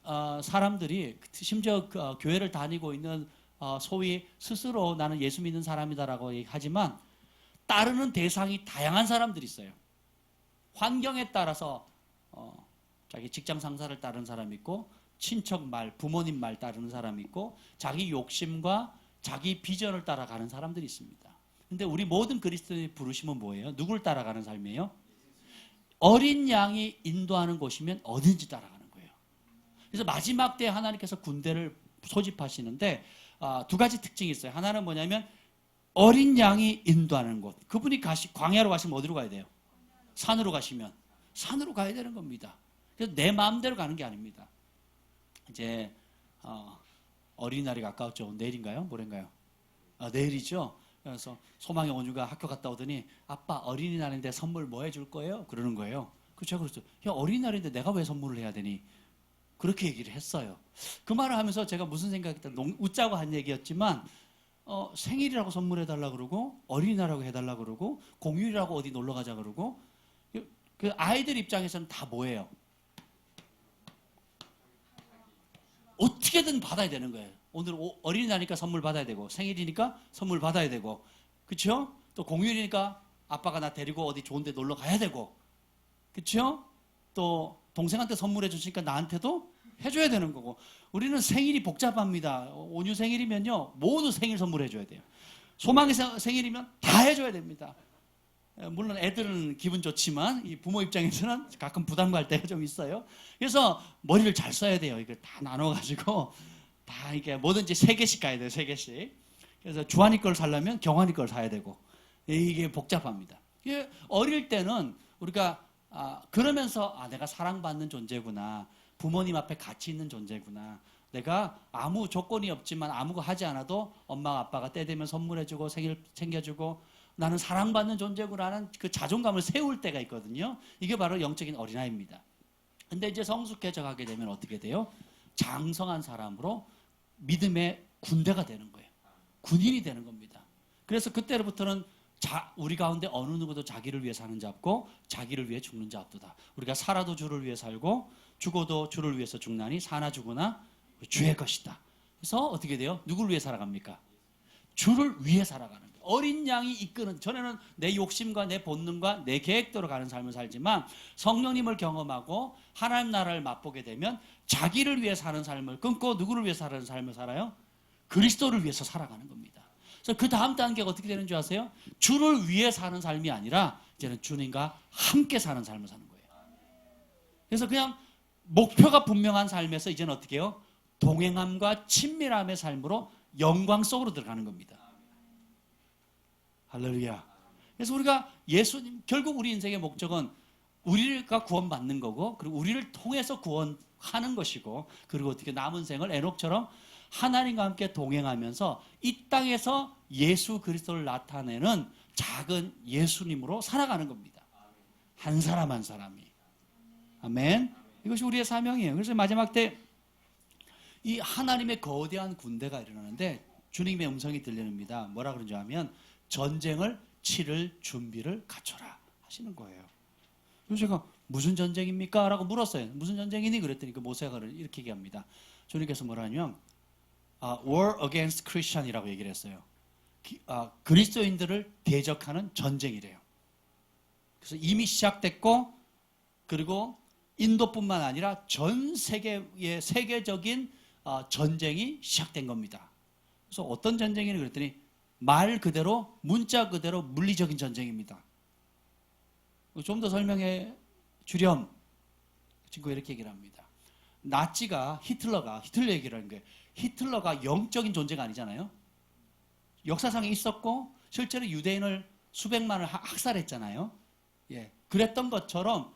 사람들이 심지어 교회를 다니고 있는 소위 스스로 나는 예수 믿는 사람이다라고 하지만 따르는 대상이 다양한 사람들이 있어요. 환경에 따라서 자기 직장 상사를 따르는 사람이 있고, 친척 말, 부모님 말 따르는 사람이 있고, 자기 욕심과 자기 비전을 따라가는 사람들이 있습니다. 근데 우리 모든 그리스도인의 부르심은 뭐예요? 누굴 따라가는 삶이에요? 어린 양이 인도하는 곳이면 어딘지 따라가는 거예요. 그래서 마지막 때 하나님께서 군대를 소집하시는데 2가지 특징이 있어요. 하나는 뭐냐면 어린 양이 인도하는 곳. 그분이 광야로 가시면 어디로 가야 돼요? 산으로 가시면 산으로 가야 되는 겁니다. 그래서 내 마음대로 가는 게 아닙니다. 이제 어린이날이 가까웠죠. 내일인가요? 모레인가요? 내일이죠. 그래서 소망의 온유가 학교 갔다 오더니 아빠 어린이날인데 선물 뭐 해줄 거예요? 그러는 거예요. 그렇죠. 그랬죠. 야 어린이날인데 내가 왜 선물을 해야 되니? 그렇게 얘기를 했어요. 그 말을 하면서 제가 무슨 생각이 웃자고 한 얘기였지만 생일이라고 선물해달라 그러고 어린이날이라고 해달라 그러고 공휴일이라고 어디 놀러 가자 그러고 그 아이들 입장에서는 다 뭐예요? 어떻게든 받아야 되는 거예요. 오늘 어린이날이니까 선물 받아야 되고 생일이니까 선물 받아야 되고 그렇죠? 또 공휴일이니까 아빠가 나 데리고 어디 좋은 데 놀러 가야 되고 그렇죠? 또 동생한테 선물해 주시니까 나한테도 해줘야 되는 거고 우리는 생일이 복잡합니다. 온유 생일이면요 모두 생일 선물해 줘야 돼요. 소망의 생일이면 다 해줘야 됩니다. 물론 애들은 기분 좋지만 이 부모 입장에서는 가끔 부담 갈 때가 좀 있어요. 그래서 머리를 잘 써야 돼요. 이걸 다 나눠가지고 다 이게 뭐든지 3개씩 가야 돼요. 3개씩. 그래서 주한이 걸 사려면 경환이 걸 사야 되고 이게 복잡합니다. 어릴 때는 우리가 그러면서 내가 사랑받는 존재구나. 부모님 앞에 가치 있는 존재구나. 내가 아무 조건이 없지만 아무거 하지 않아도 엄마 아빠가 때 되면 선물해주고 생일 챙겨주고 나는 사랑받는 존재구나라는 그 자존감을 세울 때가 있거든요. 이게 바로 영적인 어린아이입니다. 근데 이제 성숙해져 가게 되면 어떻게 돼요? 장성한 사람으로 믿음의 군대가 되는 거예요. 군인이 되는 겁니다. 그래서 그때로부터는 우리 가운데 어느 누구도 자기를 위해 사는 자 없고 자기를 위해 죽는 자 없도다. 우리가 살아도 주를 위해 살고 죽어도 주를 위해서 죽나니 사나 죽으나 주의 것이다. 그래서 어떻게 돼요? 누구를 위해 살아갑니까? 주를 위해 살아가는 거예요. 어린 양이 이끄는, 전에는 내 욕심과 내 본능과 내 계획대로 가는 삶을 살지만 성령님을 경험하고 하나님 나라를 맛보게 되면 자기를 위해 사는 삶을 끊고 누구를 위해 사는 삶을 살아요? 그리스도를 위해서 살아가는 겁니다. 그래서 그 다음 단계가 어떻게 되는 줄 아세요? 주를 위해 사는 삶이 아니라 이제는 주님과 함께 사는 삶을 사는 거예요. 그래서 그냥 목표가 분명한 삶에서 이제는 어떻게 해요? 동행함과 친밀함의 삶으로 영광 속으로 들어가는 겁니다. 할렐루야. 그래서 우리가 예수님, 결국 우리 인생의 목적은 우리가 구원받는 거고, 그리고 우리를 통해서 구원하는 것이고, 그리고 어떻게 남은 생을 에녹처럼 하나님과 함께 동행하면서 이 땅에서 예수 그리스도를 나타내는 작은 예수님으로 살아가는 겁니다. 한 사람 한 사람이. 아멘. 이것이 우리의 사명이에요. 그래서 마지막 때 이 하나님의 거대한 군대가 일어나는데 주님의 음성이 들리는니다. 뭐라 그러는지 하면 전쟁을 치를 준비를 갖춰라 하시는 거예요. 그래서 제가 무슨 전쟁입니까? 라고 물었어요. 무슨 전쟁이니? 그랬더니 그 모세가 이렇게 얘기합니다. 주님께서 뭐라냐면 War against Christian이라고 얘기를 했어요. 그리스도인들을 대적하는 전쟁이래요. 그래서 이미 시작됐고, 그리고 인도뿐만 아니라 전 세계의 세계적인 전쟁이 시작된 겁니다. 그래서 어떤 전쟁이니? 그랬더니 말 그대로, 문자 그대로 물리적인 전쟁입니다. 좀 더 설명해 주렴. 친구가 이렇게 얘기를 합니다. 나치가 히틀러 얘기를 하는 거예요. 히틀러가 영적인 존재가 아니잖아요. 역사상에 있었고 실제로 유대인을 수백만을 학살했잖아요. 예, 그랬던 것처럼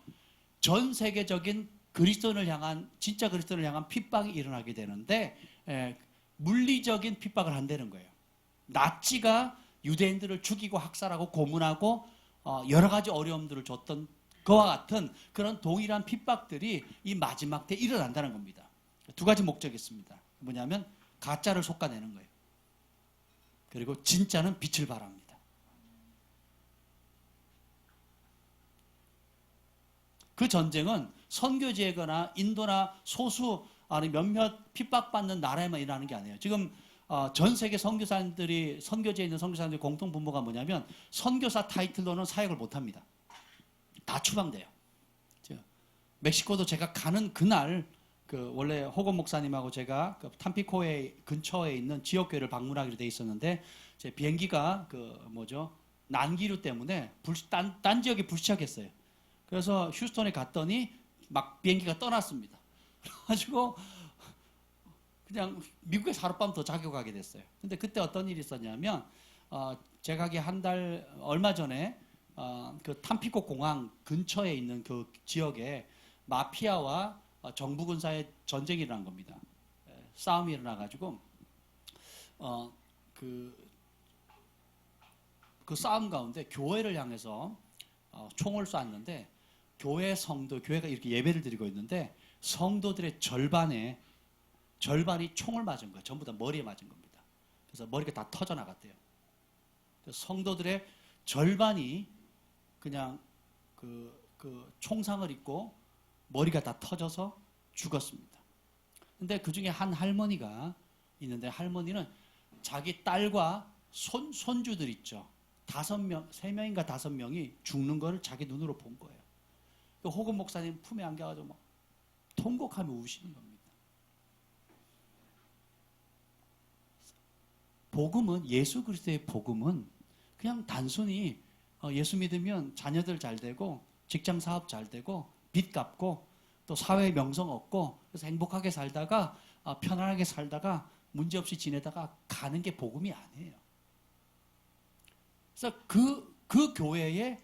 전 세계적인 그리스도인을 향한, 진짜 그리스도인을 향한 핍박이 일어나게 되는데 물리적인 핍박을 한다는 거예요. 나치가 유대인들을 죽이고 학살하고 고문하고 여러 가지 어려움들을 줬던 그와 같은 그런 동일한 핍박들이 이 마지막 때 일어난다는 겁니다. 두 가지 목적이 있습니다. 뭐냐면 가짜를 솎아내는 거예요. 그리고 진짜는 빛을 발합니다. 그 전쟁은 선교지거나 인도나 소수 아니 몇몇 핍박받는 나라에만 일어나는 게 아니에요. 지금 전 세계 선교사님들이, 선교지에 있는 선교사님들의 공통 분모가 뭐냐면 선교사 타이틀로는 사역을 못합니다. 다 추방돼요. 멕시코도 제가 가는 그날 원래 호건 목사님하고 제가 탐피코에 근처에 있는 지역교회를 방문하기로 돼 있었는데 제 비행기가 난기류 때문에 딴 지역에 불시착했어요. 그래서 휴스턴에 갔더니 막 비행기가 떠났습니다. 그래가지고 그냥 미국에서 하룻밤 더 자고 가게 됐어요. 근데 그때 어떤 일이 있었냐면 제가 가기 얼마 전에 그 탐피코 공항 근처에 있는 그 지역에 마피아와 정부 군사의 전쟁이 일어난 겁니다. 싸움이 일어나가지고 그 싸움 가운데 교회를 향해서 총을 쐈는데 교회가 이렇게 예배를 드리고 있는데 성도들의 절반이 총을 맞은 거예요. 전부 다 머리에 맞은 겁니다. 그래서 머리가 다 터져 나갔대요. 성도들의 절반이 그냥 그 총상을 입고 머리가 다 터져서 죽었습니다. 근데 그 중에 한 할머니가 있는데 할머니는 자기 딸과 손주들 있죠. 3명인가 5명이 죽는 걸 자기 눈으로 본 거예요. 호건 목사님 품에 안겨가지고 막 통곡하며 우시는 겁니다. 복음은, 예수 그리스도의 복음은 그냥 단순히 예수 믿으면 자녀들 잘 되고 직장 사업 잘 되고 빚 갚고 또 사회 명성 얻고 그래서 행복하게 살다가 편안하게 살다가 문제없이 지내다가 가는 게 복음이 아니에요. 그래서 그 교회에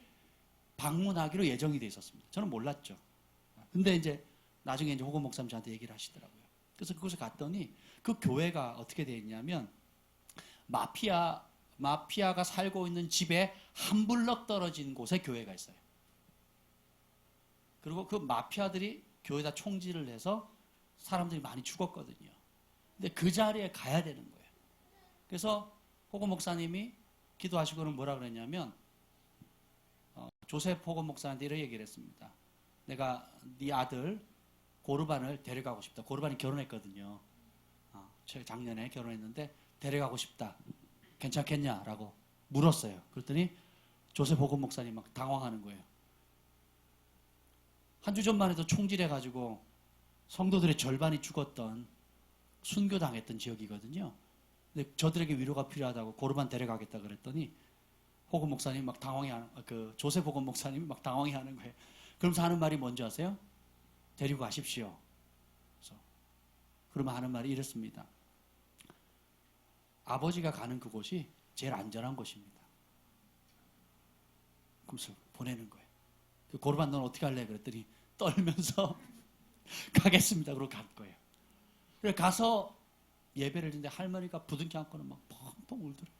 방문하기로 예정이 돼 있었습니다. 저는 몰랐죠. 근데 이제 나중에 이제 호건 목사님 저한테 얘기를 하시더라고요. 그래서 그곳에 갔더니 그 교회가 어떻게 되어 있냐면 마피아가 살고 있는 집에 한 블럭 떨어진 곳에 교회가 있어요. 그리고 그 마피아들이 교회에다 총질을 해서 사람들이 많이 죽었거든요. 근데 그 자리에 가야 되는 거예요. 그래서 호고 목사님이 기도하시고는 뭐라 그랬냐면 조셉 호고 목사한테 이런 얘기를 했습니다. 내가 네 아들 고르반을 데려가고 싶다. 고르반이 결혼했거든요. 작년에 결혼했는데 데려가고 싶다. 괜찮겠냐라고 물었어요. 그랬더니 조셉 호고 목사님 막 당황하는 거예요. 한 주 전만 해도 총질해가지고 성도들의 절반이 죽었던 순교당했던 지역이거든요. 근데 저들에게 위로가 필요하다고 고르반 데려가겠다 그랬더니 호고 목사님 막 당황해하는 조셉 호고 목사님이 막 당황해하는 거예요. 그러면서 하는 말이 뭔지 아세요? 데리고 가십시오. 그러면 하는 말이 이렇습니다. 아버지가 가는 그곳이 제일 안전한 곳입니다. 그러면서 보내는 거예요. 고르반 넌 어떻게 할래? 그랬더니 떨면서 가겠습니다. 그러고 간 거예요. 그래서 가서 예배를 드는데 할머니가 부둥켜 안고는 막 펑펑 울더래요.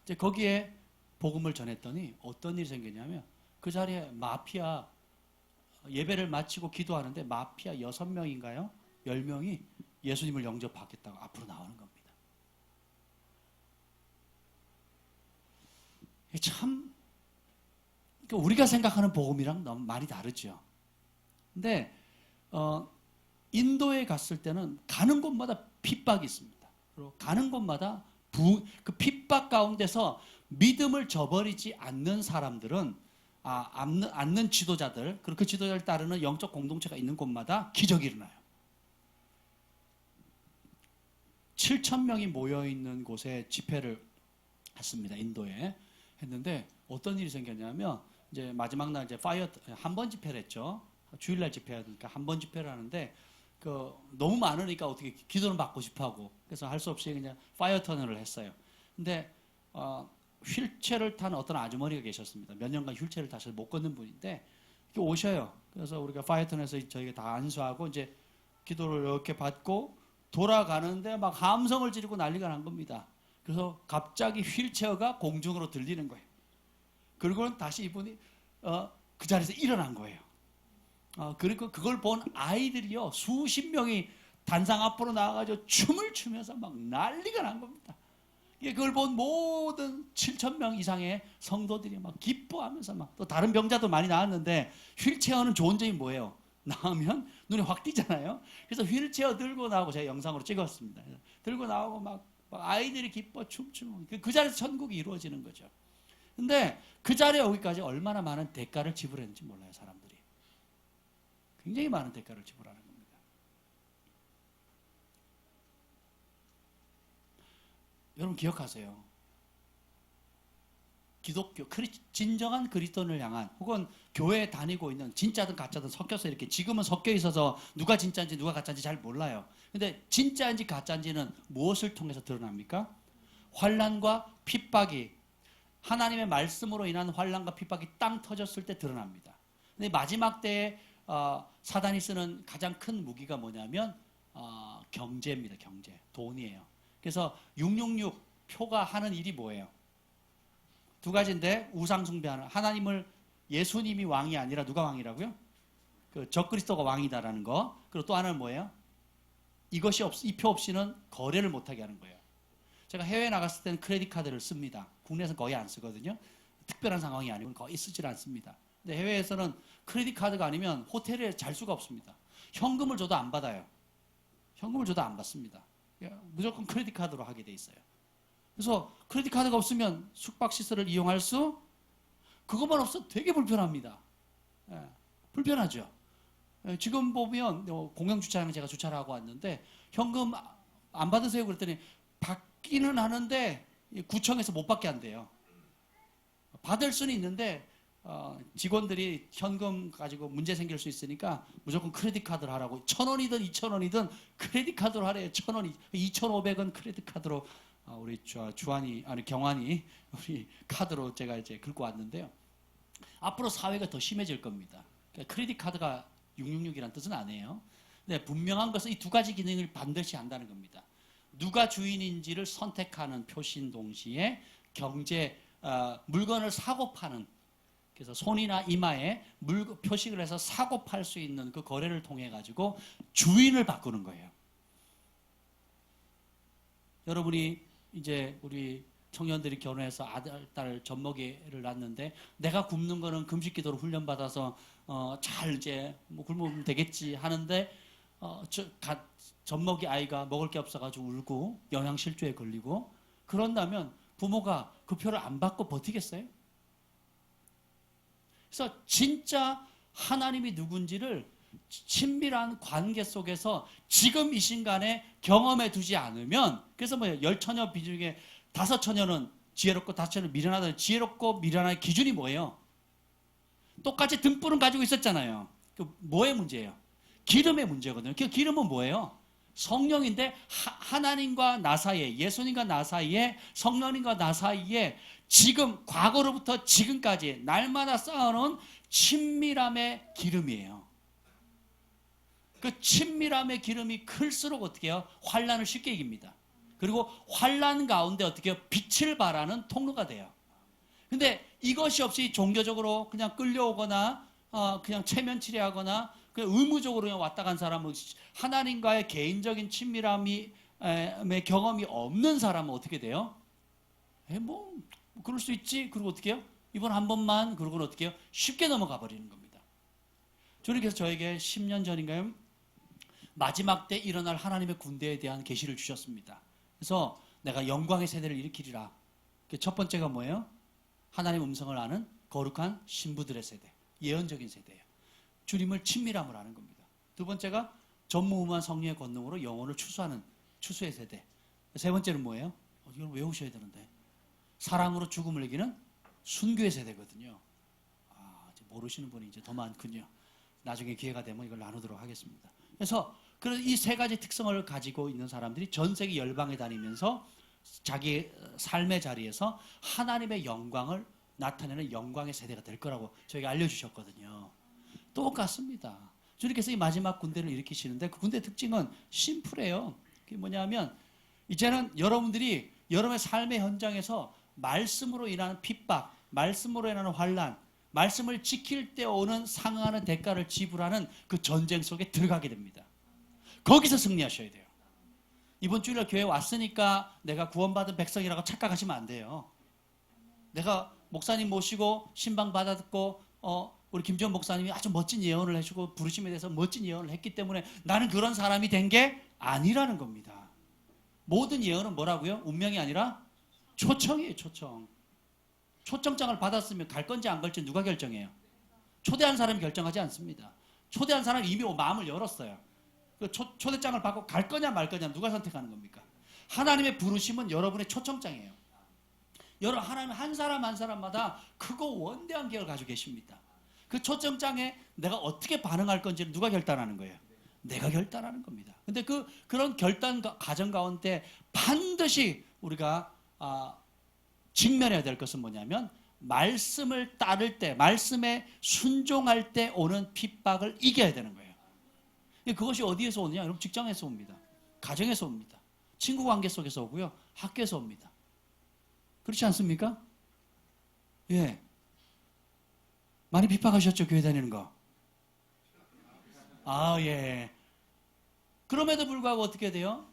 이제 거기에 복음을 전했더니 어떤 일이 생겼냐면 그 자리에 마피아 예배를 마치고 기도하는데 마피아 6명인가요? 10명이 예수님을 영접받겠다고 앞으로 나오는 겁니다. 참 우리가 생각하는 복음이랑 너무 많이 다르죠. 근데 인도에 갔을 때는 가는 곳마다 핍박이 있습니다. 그리고 가는 곳마다 그 핍박 가운데서 믿음을 저버리지 않는 사람들은 않는 지도자들, 그리고 그 지도자를 따르는 영적 공동체가 있는 곳마다 기적이 일어나요. 7,000명이 모여있는 곳에 집회를 했습니다. 인도에 했는데 어떤 일이 생겼냐면 이제 마지막 날 이제 한 번 집회를 했죠. 주일날 집회하니까 한 번 집회를 하는데 너무 많으니까 어떻게 기도는 받고 싶어하고 그래서 할 수 없이 그냥 파이어 터널을 했어요. 근데 휠체어를 탄 어떤 아주머니가 계셨습니다. 몇 년간 휠체어를 다시 못 걷는 분인데 이렇게 오셔요. 그래서 우리가 파이어 터널에서 저희가 다 안수하고 이제 기도를 이렇게 받고 돌아가는데 막 함성을 지르고 난리가 난 겁니다. 그래서 갑자기 휠체어가 공중으로 들리는 거예요. 그리고는 다시 이분이 그 자리에서 일어난 거예요. 그리고 그걸 본 아이들이요 수십 명이 단상 앞으로 나와가지고 춤을 추면서 막 난리가 난 겁니다. 그걸 본 모든 7,000명 이상의 성도들이 막 기뻐하면서 막 또 다른 병자도 많이 나왔는데 휠체어는 좋은 점이 뭐예요? 나오면 눈에 확 띄잖아요. 그래서 휠체어 들고 나오고 제가 영상으로 찍었습니다. 들고 나오고 막 아이들이 기뻐 춤추고 그 자리에서 천국이 이루어지는 거죠. 근데 그 자리에 오기까지 얼마나 많은 대가를 지불했는지 몰라요, 사람들이. 굉장히 많은 대가를 지불하는 겁니다. 여러분 기억하세요. 기독교, 진정한 그리스도인을 향한 혹은 교회에 다니고 있는 진짜든 가짜든 섞여서 이렇게 지금은 섞여 있어서 누가 진짜인지 누가 가짜인지 잘 몰라요. 근데 진짜인지 가짜인지는 무엇을 통해서 드러납니까? 환난과 핍박이 하나님의 말씀으로 인한 환난과 핍박이 땅 터졌을 때 드러납니다. 근데 마지막 때에 사단이 쓰는 가장 큰 무기가 뭐냐면 경제입니다. 경제, 돈이에요. 그래서 666 표가 하는 일이 뭐예요? 두 가지인데 우상 숭배하는 하나님을 예수님이 왕이 아니라 누가 왕이라고요? 그 적그리스도가 왕이다라는 거. 그리고 또 하나는 뭐예요? 이 표 없이는 거래를 못하게 하는 거예요. 제가 해외에 나갔을 때는 크레딧 카드를 씁니다. 국내에서는 거의 안 쓰거든요. 특별한 상황이 아니면 거의 쓰질 않습니다. 근데 해외에서는 크레딧 카드가 아니면 호텔에 잘 수가 없습니다. 현금을 줘도 안 받아요. 현금을 줘도 안 받습니다. 무조건 크레딧 카드로 하게 돼 있어요. 그래서 크레딧 카드가 없으면 숙박시설을 이용할 수 그것만 없어도 되게 불편합니다. 불편하죠. 지금 보면 공영주차장에 제가 주차를 하고 왔는데 현금 안 받으세요? 그랬더니 받기는 하는데 구청에서 못 받게 한대요. 받을 수는 있는데 직원들이 현금 가지고 문제 생길 수 있으니까 무조건 크레딧 카드를 하라고 1,000원이든 2,000원이든 크레딧 카드로 하래요. 1,000원이 2,500원 크레딧 카드로 우리 경환이 우리 카드로 제가 이제 긁고 왔는데요. 앞으로 사회가 더 심해질 겁니다. 그러니까 크레딧 카드가 666이라는 뜻은 아니에요. 근데 분명한 것은 이 두 가지 기능을 반드시 한다는 겁니다. 누가 주인인지를 선택하는 표신 동시에 경제 물건을 사고 파는 그래서 손이나 이마에 표식을 해서 사고 팔 수 있는 그 거래를 통해 가지고 주인을 바꾸는 거예요. 여러분이 이제 우리 청년들이 결혼해서 아들, 딸 젖먹이를 낳는데 내가 굶는 거는 금식기도로 훈련받아서 잘 이제 뭐 굶으면 되겠지 하는데 젖먹이 아이가 먹을 게 없어가지고 울고 영양실조에 걸리고 그런다면 부모가 그 표를 안 받고 버티겠어요? 그래서 진짜 하나님이 누군지를 친밀한 관계 속에서 지금 이 순간에 경험해 두지 않으면 그래서 뭐예요? 10처녀 비중에 5처녀는 지혜롭고 5처녀는 미련하다. 지혜롭고 미련한 기준이 뭐예요? 똑같이 등불은 가지고 있었잖아요. 그 뭐의 문제예요? 기름의 문제거든요. 그 기름은 뭐예요? 성령인데 하나님과 나 사이에 예수님과 나 사이에 성령님과 나 사이에 지금 과거로부터 지금까지 날마다 쌓아놓은 친밀함의 기름이에요. 그 친밀함의 기름이 클수록 어떻게 해요? 환란을 쉽게 이깁니다. 그리고 환란 가운데 어떻게 해요? 빛을 발하는 통로가 돼요. 근데 이것이 없이 종교적으로 그냥 끌려오거나 그냥 체면치레하거나 그냥 의무적으로 그냥 왔다 간 사람은 하나님과의 개인적인 친밀함의 경험이 없는 사람은 어떻게 돼요? 뭐 그럴 수 있지. 그리고 어떻게 해요? 이번 한 번만 그러고는 어떻게 해요? 쉽게 넘어가 버리는 겁니다. 주님께서 저에게 10년 전인가요? 마지막 때 일어날 하나님의 군대에 대한 계시를 주셨습니다. 그래서 내가 영광의 세대를 일으키리라. 첫 번째가 뭐예요? 하나님 음성을 아는 거룩한 신부들의 세대, 예언적인 세대예요. 주님을 친밀함을 아는 겁니다. 두 번째가 전무후무한 성령의 권능으로 영혼을 추수하는 추수의 세대. 세 번째는 뭐예요? 이걸 외우셔야 되는데 사랑으로 죽음을 이기는 순교의 세대거든요. 이제 모르시는 분이 이제 더 많군요. 나중에 기회가 되면 이걸 나누도록 하겠습니다. 그래서 이 세 가지 특성을 가지고 있는 사람들이 전 세계 열방에 다니면서 자기 삶의 자리에서 하나님의 영광을 나타내는 영광의 세대가 될 거라고 저에게 알려주셨거든요. 똑같습니다. 주님께서 이 마지막 군대를 일으키시는데 그 군대 특징은 심플해요. 그게 뭐냐면 이제는 여러분들이 여러분의 삶의 현장에서 말씀으로 인하는 핍박, 말씀으로 인하는 환난, 말씀을 지킬 때 오는 상응하는 대가를 지불하는 그 전쟁 속에 들어가게 됩니다. 거기서 승리하셔야 돼요. 이번 주일날 교회 왔으니까 내가 구원받은 백성이라고 착각하시면 안 돼요. 내가 목사님 모시고 신방 받아듣고 우리 김지원 목사님이 아주 멋진 예언을 해주고 부르심에 대해서 멋진 예언을 했기 때문에 나는 그런 사람이 된 게 아니라는 겁니다. 모든 예언은 뭐라고요? 운명이 아니라 초청이에요. 초청. 초청장을 받았으면 갈 건지 안 갈지 누가 결정해요? 초대한 사람이 결정하지 않습니다. 초대한 사람이 이미 마음을 열었어요. 그 초대장을 받고 갈 거냐 말 거냐 누가 선택하는 겁니까? 하나님의 부르심은 여러분의 초청장이에요. 여러분 하나님 한 사람 한 사람마다 크고 원대한 계획을 가지고 계십니다. 그 초청장에 내가 어떻게 반응할 건지를 누가 결단하는 거예요? 내가 결단하는 겁니다. 근데 그런 결단 과정 가운데 반드시 우리가 직면해야 될 것은 뭐냐면 말씀을 따를 때, 말씀에 순종할 때 오는 핍박을 이겨야 되는 거예요. 그것이 어디에서 오느냐? 여러분 직장에서 옵니다. 가정에서 옵니다. 친구 관계 속에서 오고요. 학교에서 옵니다. 그렇지 않습니까? 예. 많이 핍박하셨죠? 교회 다니는 거. 예. 그럼에도 불구하고 어떻게 돼요?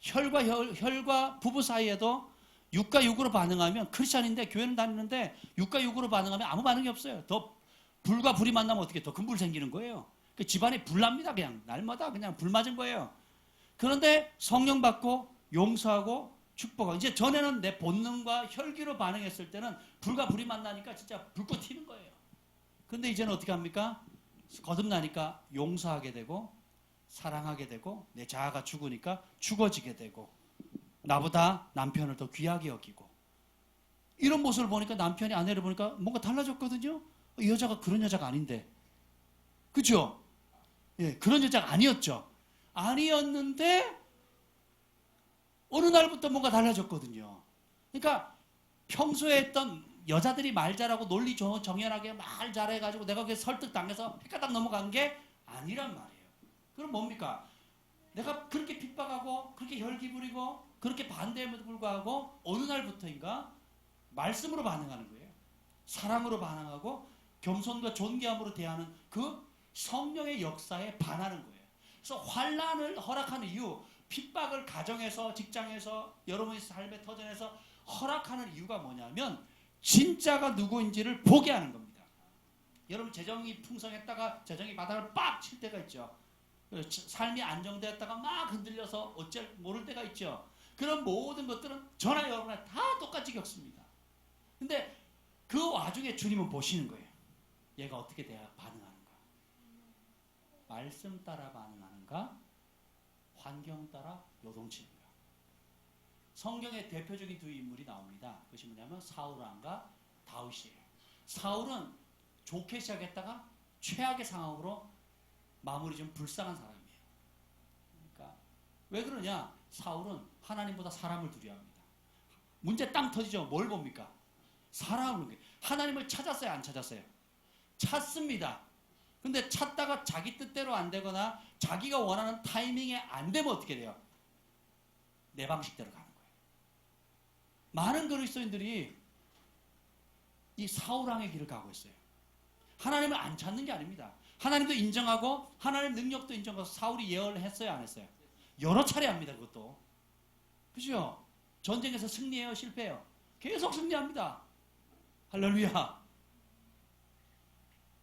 혈과 부부 사이에도 육과 육으로 반응하면 크리스찬인데 교회는 다니는데 육과 육으로 반응하면 아무 반응이 없어요. 더 불과 불이 만나면 어떻게 더 큰 불 생기는 거예요. 그 집안이 불납니다. 그냥 날마다 그냥 불 맞은 거예요. 그런데 성령 받고 용서하고 축복하고 이제 전에는 내 본능과 혈기로 반응했을 때는 불과 불이 만나니까 진짜 불꽃 튀는 거예요. 그런데 이제는 어떻게 합니까? 거듭나니까 용서하게 되고 사랑하게 되고 내 자아가 죽으니까 죽어지게 되고 나보다 남편을 더 귀하게 여기고 이런 모습을 보니까 남편이 아내를 보니까 뭔가 달라졌거든요. 이 여자가 그런 여자가 아닌데 그죠? 예, 그런 여자가 아니었죠. 아니었는데 어느 날부터 뭔가 달라졌거든요. 그러니까 평소에 했던 여자들이 말 잘하고 논리 정연하게 말 잘해가지고 내가 그게 설득당해서 헷갈딱 넘어간 게 아니란 말이에요. 그럼 뭡니까? 내가 그렇게 핍박하고 그렇게 혈기 부리고 그렇게 반대함에도 불구하고 어느 날부터인가 말씀으로 반응하는 거예요. 사랑으로 반항하고 겸손과 존귀함으로 대하는 그 성령의 역사에 반하는 거예요. 그래서 환난을 허락하는 이유, 핍박을 가정에서, 직장에서, 여러분의 삶의 터전에서 허락하는 이유가 뭐냐면 진짜가 누구인지를 보게 하는 겁니다. 여러분 재정이 풍성했다가 재정이 바닥을 빡 칠 때가 있죠. 삶이 안정되었다가 막 흔들려서 어쩔 모를 때가 있죠. 그런 모든 것들은 저나 여러분나 다 똑같이 겪습니다. 근데 그 와중에 주님은 보시는 거예요. 얘가 어떻게 반응하는가? 말씀 따라 반응하는가? 환경 따라 요동치는가? 성경의 대표적인 두 인물이 나옵니다. 그것이 뭐냐면 사울왕과 다윗이에요. 사울은 좋게 시작했다가 최악의 상황으로 마무리 좀 불쌍한 사람이에요. 그러니까 왜 그러냐? 사울은 하나님보다 사람을 두려워합니다. 문제 땅 터지죠. 뭘 봅니까? 사람을 봅니다. 하나님을 찾았어요? 안 찾았어요? 찾습니다. 근데 찾다가 자기 뜻대로 안 되거나 자기가 원하는 타이밍에 안 되면 어떻게 돼요? 내 방식대로 가는 거예요. 많은 그리스도인들이 이 사울왕의 길을 가고 있어요. 하나님을 안 찾는 게 아닙니다. 하나님도 인정하고 하나님 능력도 인정하고 사울이 예언을 했어요? 안 했어요? 여러 차례 합니다. 그것도. 그죠? 전쟁에서 승리해요? 실패해요? 계속 승리합니다. 할렐루야.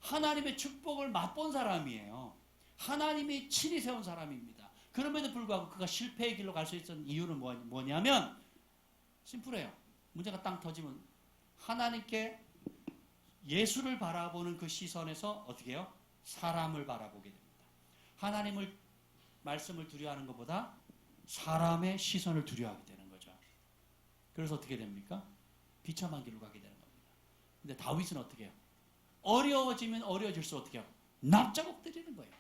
하나님의 축복을 맛본 사람이에요. 하나님이 친히 세운 사람입니다. 그럼에도 불구하고 그가 실패의 길로 갈 수 있었던 이유는 뭐냐면 심플해요. 문제가 땅 터지면 하나님께 예수를 바라보는 그 시선에서 어떻게 해요? 사람을 바라보게 됩니다. 하나님을 말씀을 두려워하는 것보다 사람의 시선을 두려워하게 되는 거죠. 그래서 어떻게 됩니까? 비참한 길로 가게 되는 겁니다. 근데 다윗은 어떻게 해요? 어려워지면 어려워질수록 어떻게 해요? 납작업 때리는 거예요.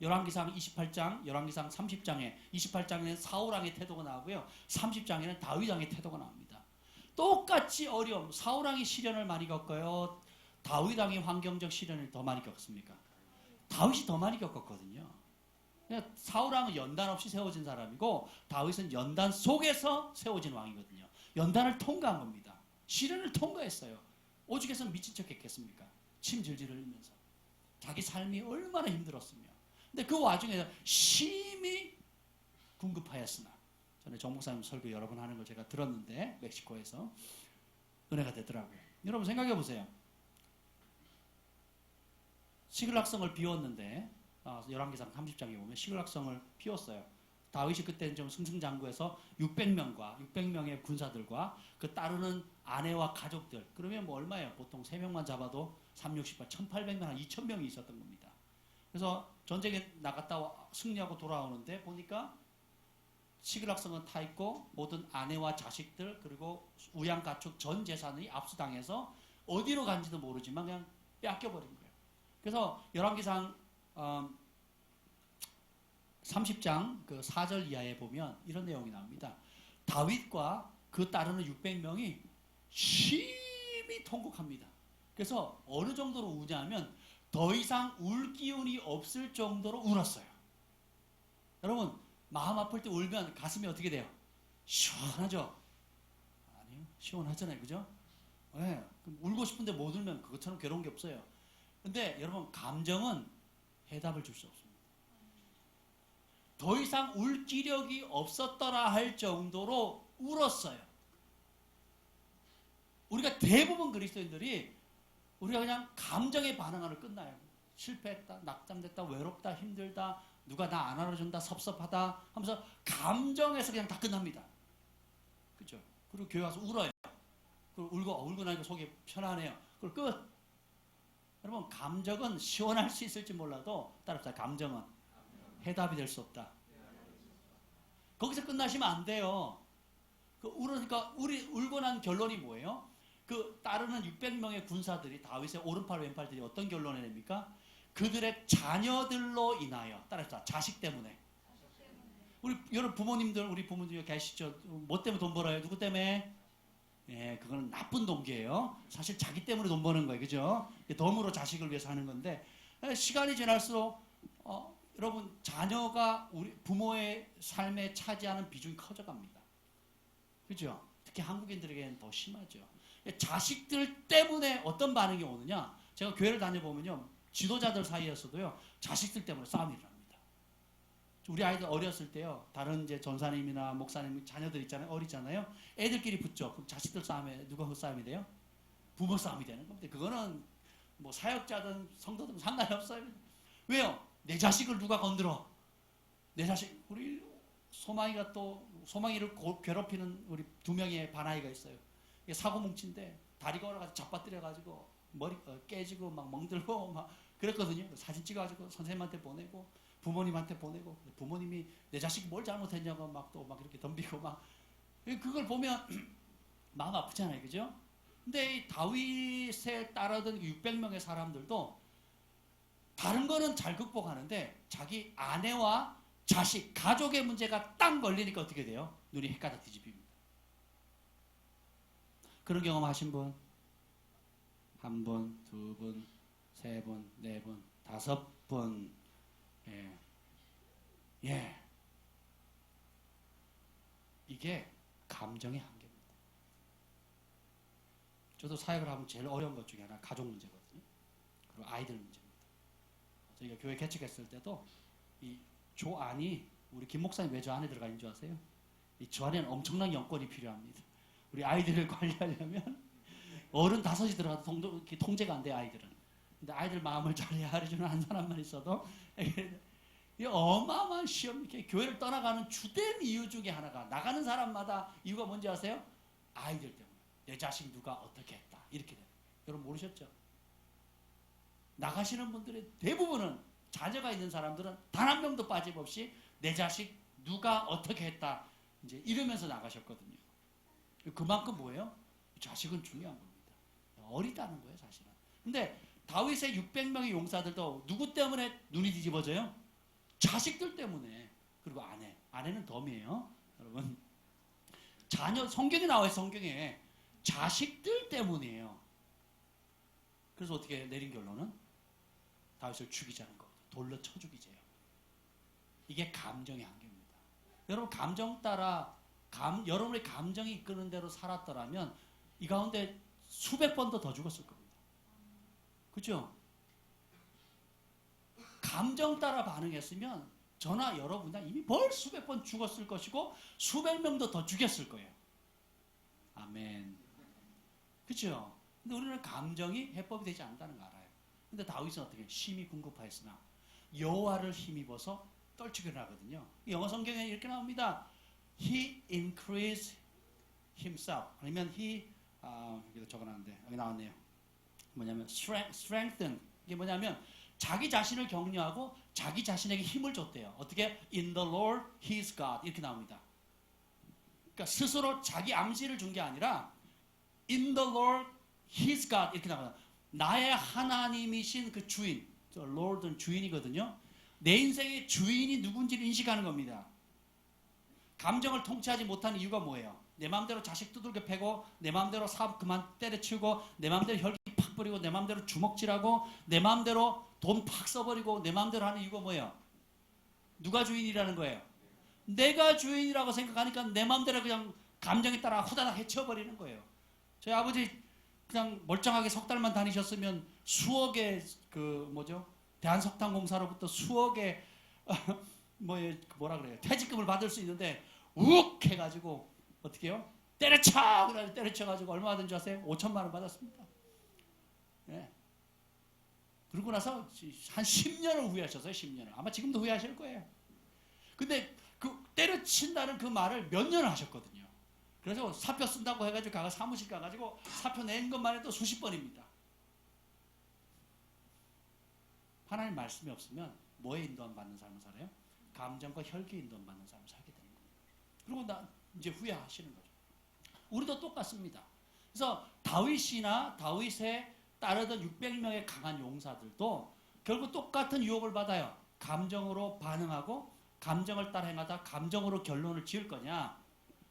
열왕기상 28장, 열왕기상 30장에 28장에는 사울왕의 태도가 나오고요. 30장에는 다윗왕의 태도가 나옵니다. 똑같이 어려움, 사울왕이 시련을 많이 겪어요? 다윗왕이 환경적 시련을 더 많이 겪습니까? 다윗이 더 많이 겪었거든요. 사울왕은 연단 없이 세워진 사람이고 다윗은 연단 속에서 세워진 왕이거든요. 연단을 통과한 겁니다. 시련을 통과했어요. 오죽해서 미친 척 했겠습니까? 침 질질 흘리면서. 자기 삶이 얼마나 힘들었으며. 근데 그 와중에 심히 궁급하였으나, 전에 정 목사님 설교 여러 번 하는 걸 제가 들었는데 멕시코에서 은혜가 되더라고요. 여러분 생각해 보세요. 시글락성을 비웠는데 열왕기상 30장에 보면 시글락성을 피웠어요. 다윗이 그때는 좀 승승장구해서 600명의 군사들과 그 따르는 아내와 가족들, 그러면 뭐 얼마예요? 보통 3명만 잡아도 3, 60, 1800명, 한 2000명이 있었던 겁니다. 그래서 전쟁에 나갔다 승리하고 돌아오는데 보니까 시글락성은 타 있고 모든 아내와 자식들 그리고 우양가축 전 재산이 압수당해서 어디로 간지도 모르지만 그냥 뺏겨버린 거예요. 그래서 열왕기상 30장 그 4절 이하에 보면 이런 내용이 나옵니다. 다윗과 그 따르는 600명이 심히 통곡합니다. 그래서 어느 정도로 우냐면 더 이상 울 기운이 없을 정도로 울었어요. 여러분 마음 아플 때 울면 가슴이 어떻게 돼요? 시원하죠? 아니요, 시원하잖아요, 그죠? 네, 울고 싶은데 못 울면 그것처럼 괴로운 게 없어요. 근데 여러분 감정은 해답을 줄 수 없습니다. 더 이상 울 기력이 없었더라 할 정도로 울었어요. 우리가 대부분 그리스도인들이 우리가 그냥 감정에 반응하는 끝나요. 실패했다, 낙담됐다, 외롭다, 힘들다, 누가 나 안 알아준다, 섭섭하다 하면서 감정에서 그냥 다 끝납니다. 그렇죠? 그리고 교회 와서 울어요. 그리고 울고 나니까 속이 편안해요. 그리고 끝. 여러분 감정은 시원할 수 있을지 몰라도 따라합시다. 감정은 해답이 될 수 없다. 거기서 끝나시면 안 돼요. 그러니까 우리 울고 난 결론이 뭐예요? 그 따르는 600명의 군사들이 다윗의 오른팔 왼팔들이 어떤 결론을 냅니까? 그들의 자녀들로 인하여 따라합시다. 자식 때문에. 우리 여러분 부모님들 우리 부모님 계시죠? 뭐 때문에 돈 벌어요? 누구 때문에? 예, 그거는 나쁜 동기예요. 사실 자기 때문에 돈 버는 거예요, 그죠? 덤으로 자식을 위해서 하는 건데 시간이 지날수록 여러분 자녀가 우리 부모의 삶에 차지하는 비중이 커져갑니다. 그죠? 특히 한국인들에게는 더 심하죠. 자식들 때문에 어떤 반응이 오느냐? 제가 교회를 다녀보면요, 지도자들 사이에서도요, 자식들 때문에 싸움이 일어납니다. 우리 아이들 어렸을 때요, 다른 이제 전사님이나 목사님 자녀들 있잖아요, 어리잖아요. 애들끼리 붙죠. 그럼 자식들 싸움에 누가 그 싸움이 돼요? 부모 싸움이 되는 겁니다. 그거는 뭐 사역자든 성도든 상관이 없어요. 왜요? 내 자식을 누가 건드려? 내 자식, 우리 소망이를 괴롭히는 우리 2명의 반아이가 있어요. 이게 사고 뭉친데 다리가 올라가서 잡아뜨려가지고 머리 깨지고 막 멍들고 막 그랬거든요. 사진 찍어가지고 선생님한테 보내고 부모님한테 보내고, 부모님이 내 자식이 뭘 잘못했냐고 막 또 막 이렇게 덤비고 막, 그걸 보면 마음 아프잖아요, 그죠? 근데 이 다윗에 따르던 600명의 사람들도 다른 거는 잘 극복하는데 자기 아내와 자식, 가족의 문제가 딱 걸리니까 어떻게 돼요? 눈이 헷가닥 뒤집힙니다. 그런 경험 하신 분? 한 분, 두 분, 세 분, 네 분, 5분. 예. 이게 감정의 한계입니다. 저도 사역을 하면 제일 어려운 것 중에 하나 가족 문제거든요. 그리고 아이들 문제입니다. 저희가 교회 개척했을 때도 이 조안이, 우리 김 목사님 왜 저 안에 들어가 있는 줄 아세요? 이 저 안에는 엄청난 연권이 필요합니다. 우리 아이들을 관리하려면 어른 5이 들어가도 통제가 안 돼요, 아이들은. 근데 아이들 마음을 잘 헤아려주는 한 사람만 있어도 이 어마어마한 시험, 이렇게 교회를 떠나가는 주된 이유 중에 하나가, 나가는 사람마다 이유가 뭔지 아세요? 아이들 때문에. 내 자식 누가 어떻게 했다, 이렇게 돼요. 여러분 모르셨죠? 나가시는 분들의 대부분은, 자녀가 있는 사람들은 단 한 명도 빠짐없이 내 자식 누가 어떻게 했다, 이제 이러면서 나가셨거든요. 그만큼 뭐예요? 자식은 중요한 겁니다. 어리다는 거예요, 사실은. 근데 다윗의 600명의 용사들도 누구 때문에 눈이 뒤집어져요? 자식들 때문에. 그리고 아내는 덤이에요, 여러분. 자녀, 성경에 나와요. 성경에 자식들 때문이에요. 그래서 어떻게 내린 결론은 다윗을 죽이자는 거, 돌로 쳐 죽이재요. 이게 감정의 한계입니다. 여러분, 감정 따라 여러분의 감정이 이끄는 대로 살았더라면 이 가운데 수백 번도 더 죽었을 겁니다. 그죠? 감정 따라 반응했으면 저나 여러분은 이미 수백 번 죽었을 것이고 수백 명도 더 죽였을 거예요. 아멘. 그죠? 근데 우리는 감정이 해법이 되지 않는다는 거 알아요. 근데 다윗은 어떻게 심히 궁급하였으나 여호와를 힘입어서 떨치게 하거든요. 영어 성경에 이렇게 나옵니다. He increased himself. 아니면 여기다 적어놨는데 여기 나왔네요. 뭐냐면 strengthen. 이게 뭐냐면 자기 자신을 격려하고 자기 자신에게 힘을 줬대요. 어떻게? In the Lord, He is God. 이렇게 나옵니다. 그러니까 스스로 자기 암시를 준 게 아니라 In the Lord, He is God. 이렇게 나옵니다. 나의 하나님이신 그 주인. Lord은 주인이거든요. 내 인생의 주인이 누군지를 인식하는 겁니다. 감정을 통치하지 못하는 이유가 뭐예요? 내 마음대로 자식 두들겨 패고, 내 마음대로 사업 그만 때려치우고, 내 마음대로 혈기 팍 뿌리고, 내 마음대로 주먹질하고, 내 마음대로 돈 팍 써버리고, 내 마음대로 하는 이유가 뭐예요? 누가 주인이라는 거예요? 내가 주인이라고 생각하니까 내 마음대로 그냥 감정에 따라 후다닥 해쳐버리는 거예요. 저희 아버지 그냥 멀쩡하게 석 달만 다니셨으면 수억의 대한석탄공사로부터 수억의 퇴직금을 받을 수 있는데 욱 해가지고 어떻게 해요? 때려쳐가지고 얼마 받은 줄 아세요? 5천만 원 받았습니다. 네. 그러고 나서 한 10년을 후회하셨어요. 10년을. 아마 지금도 후회하실 거예요. 근데 그 때려친다는 그 말을 몇 년을 하셨거든요. 그래서 사표 쓴다고 해가지고 사무실 가가지고 사표 낸 것만 해도 수십 번입니다. 하나님 말씀이 없으면 뭐에 인도함 받는 삶을 살아요? 감정과 혈기에 인도함 받는 삶을 살게 되는 거예요. 그리고 이제 후회하시는 거죠. 우리도 똑같습니다. 그래서 다윗이나 다윗에 따르던 600명의 강한 용사들도 결국 똑같은 유혹을 받아요. 감정으로 반응하고 감정을 따라 행하다 감정으로 결론을 지을 거냐.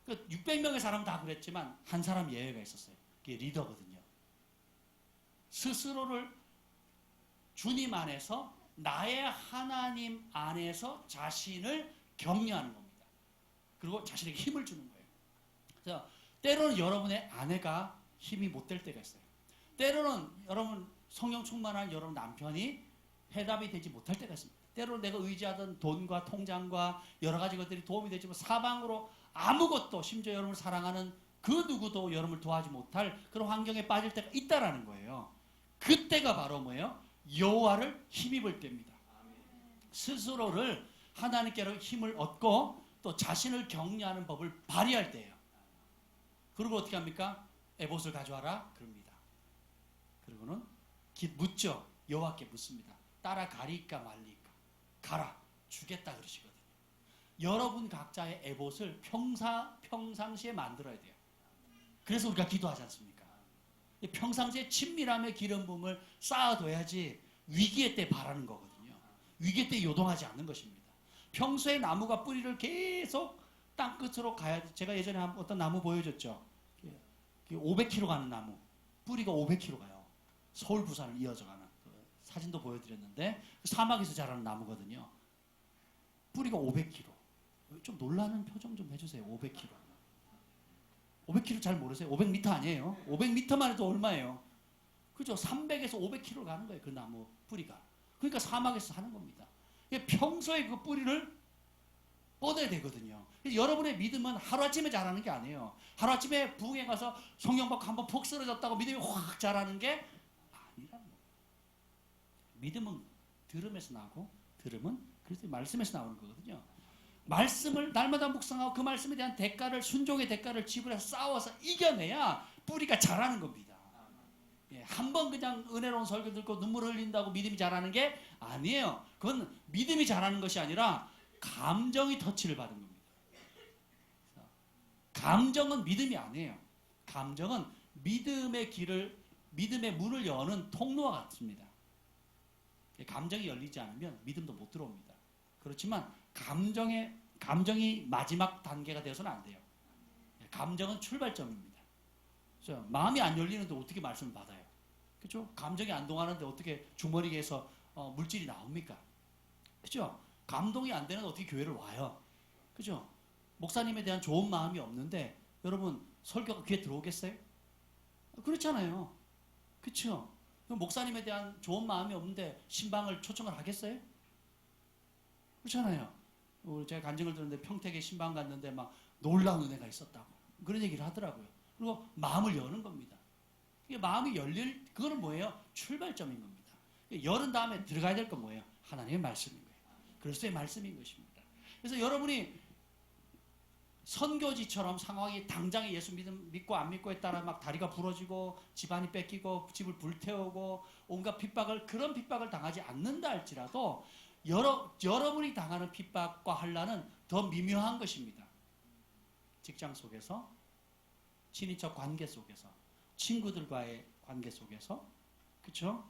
600명의 사람은 다 그랬지만 한 사람 예외가 있었어요. 그게 리더거든요. 스스로를 주님 안에서, 나의 하나님 안에서 자신을 격려하는 겁니다. 그리고 자신에게 힘을 주는 거예요. 그래서 때로는 여러분의 아내가 힘이 못 될 때가 있어요. 때로는 여러분 성령 충만한 여러분 남편이 해답이 되지 못할 때가 있습니다. 때로는 내가 의지하던 돈과 통장과 여러 가지 것들이 도움이 되지만 사방으로 아무것도, 심지어 여러분을 사랑하는 그 누구도 여러분을 도와주지 못할 그런 환경에 빠질 때가 있다라는 거예요. 그때가 바로 뭐예요? 여호와를 힘입을 때입니다. 스스로를 하나님께로 힘을 얻고 또 자신을 격려하는 법을 발휘할 때예요. 그리고 어떻게 합니까? 에봇을 가져와라 그럽니다. 그리고는 묻죠. 여호와께 묻습니다. 따라가리까 말리까? 가라. 주겠다 그러시거든요. 여러분 각자의 에봇을 평상시에 만들어야 돼요. 그래서 우리가 기도하지 않습니까? 평상시에 친밀함의 기름 부음을 쌓아둬야지 위기의 때 바라는 거거든요. 위기의 때 요동하지 않는 것입니다. 평소에 나무가 뿌리를 계속 땅 끝으로 가야 돼. 제가 예전에 어떤 나무 보여줬죠. 500km 가는 나무. 뿌리가 500km 가요. 서울 부산을 이어져 가는 사진도 보여드렸는데 사막에서 자라는 나무거든요. 뿌리가 500km. 좀 놀라는 표정 좀 해주세요. 500km. 500km 잘 모르세요? 500m 아니에요. 500m만 해도 얼마예요? 그죠? 300에서 500km 가는 거예요. 그 나무 뿌리가. 그러니까 사막에서 하는 겁니다. 평소에 그 뿌리를 뻗어야 되거든요. 여러분의 믿음은 하루아침에 자라는 게 아니에요. 하루아침에 부흥회 가서 성령 받고 한번 푹 쓰러졌다고 믿음이 확 자라는 게 아니라는 거예요. 믿음은 들음에서 나고 들음은 그리스도의 말씀에서 나오는 거거든요. 말씀을 날마다 묵상하고 그 말씀에 대한 대가를, 순종의 대가를 지불해서 싸워서 이겨내야 뿌리가 자라는 겁니다. 한 번 그냥 은혜로운 설교 듣고 눈물 흘린다고 믿음이 자라는 게 아니에요. 그건 믿음이 자라는 것이 아니라 감정이 터치를 받은 겁니다. 감정은 믿음이 아니에요. 감정은 믿음의 문을 여는 통로와 같습니다. 감정이 열리지 않으면 믿음도 못 들어옵니다. 그렇지만 감정이 마지막 단계가 되어서는 안 돼요. 감정은 출발점입니다. 그렇죠? 마음이 안 열리는데 어떻게 말씀을 받아요? 그렇죠? 감정이 안 동하는데 어떻게 주머니에서 물질이 나옵니까? 그렇죠? 감동이 안 되는데 어떻게 교회를 와요? 그렇죠? 목사님에 대한 좋은 마음이 없는데 여러분 설교가 귀에 들어오겠어요? 그렇잖아요. 그렇죠? 목사님에 대한 좋은 마음이 없는데 신방을 초청을 하겠어요? 그렇잖아요. 제가 간증을 들었는데 평택에 신방 갔는데 막 놀라운 은혜가 있었다고 그런 얘기를 하더라고요. 그리고 마음을 여는 겁니다. 이게 마음이 열릴 그거는 뭐예요? 출발점인 겁니다. 열은 다음에 들어가야 될 건 뭐예요? 하나님의 말씀인 거예요. 그리스도의 말씀인 것입니다. 그래서 여러분이 선교지처럼 상황이 당장에 예수 믿고 안 믿고에 따라 막 다리가 부러지고 집안이 뺏기고 집을 불태우고 온갖 그런 핍박을 당하지 않는다 할지라도 여러분이 당하는 핍박과 환난은 더 미묘한 것입니다. 직장 속에서, 친인척 관계 속에서, 친구들과의 관계 속에서, 그렇죠?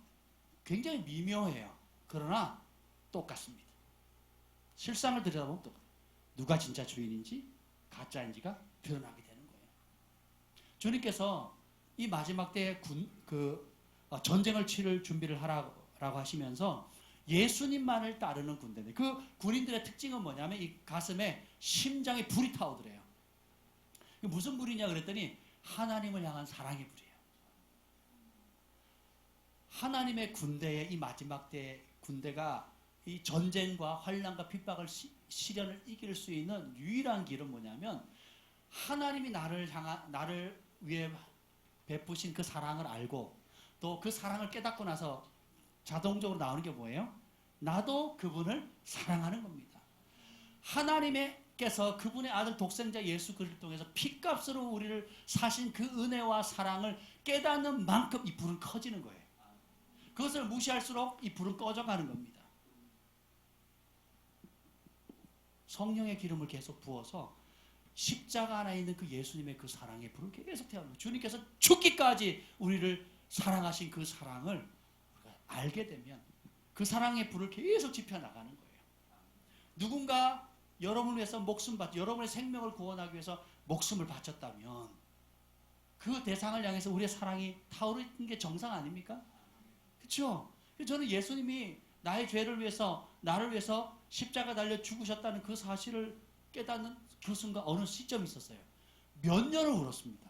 굉장히 미묘해요. 그러나 똑같습니다. 실상을 들여다보면 똑같아요. 누가 진짜 주인인지 가짜인지가 드러나게 되는 거예요. 주님께서 이 마지막 때에 전쟁을 치를 준비를 하라고 하시면서 예수님만을 따르는 군대인데 그 군인들의 특징은 뭐냐면 이 가슴에 심장에 불이 타오르래요. 무슨 불이냐 그랬더니 하나님을 향한 사랑의 불이에요. 하나님의 군대에 이 마지막 때의 군대가 이 전쟁과 환난과 핍박을 시련을 이길 수 있는 유일한 길은 뭐냐면 하나님이 나를 위해 베푸신 그 사랑을 알고 또 그 사랑을 깨닫고 나서 자동적으로 나오는 게 뭐예요? 나도 그분을 사랑하는 겁니다. 하나님께서 그분의 아들 독생자 예수 그리스도를 통해서 피값으로 우리를 사신 그 은혜와 사랑을 깨닫는 만큼 이 불은 커지는 거예요. 그것을 무시할수록 이 불은 꺼져가는 겁니다. 성령의 기름을 계속 부어서 십자가 안에 있는 그 예수님의 그 사랑의 불을 계속 태우는 거예요. 주님께서 죽기까지 우리를 사랑하신 그 사랑을 우리가 알게 되면 그 사랑의 불을 계속 지펴나가는 거예요. 누군가 여러분을 위해서 여러분의 생명을 구원하기 위해서 목숨을 바쳤다면 그 대상을 향해서 우리의 사랑이 타오르는 게 정상 아닙니까? 그렇죠? 저는 예수님이 나의 죄를 위해서 나를 위해서 십자가 달려 죽으셨다는 그 사실을 깨닫는 그 순간 어느 시점이 있었어요. 몇 년을 울었습니다.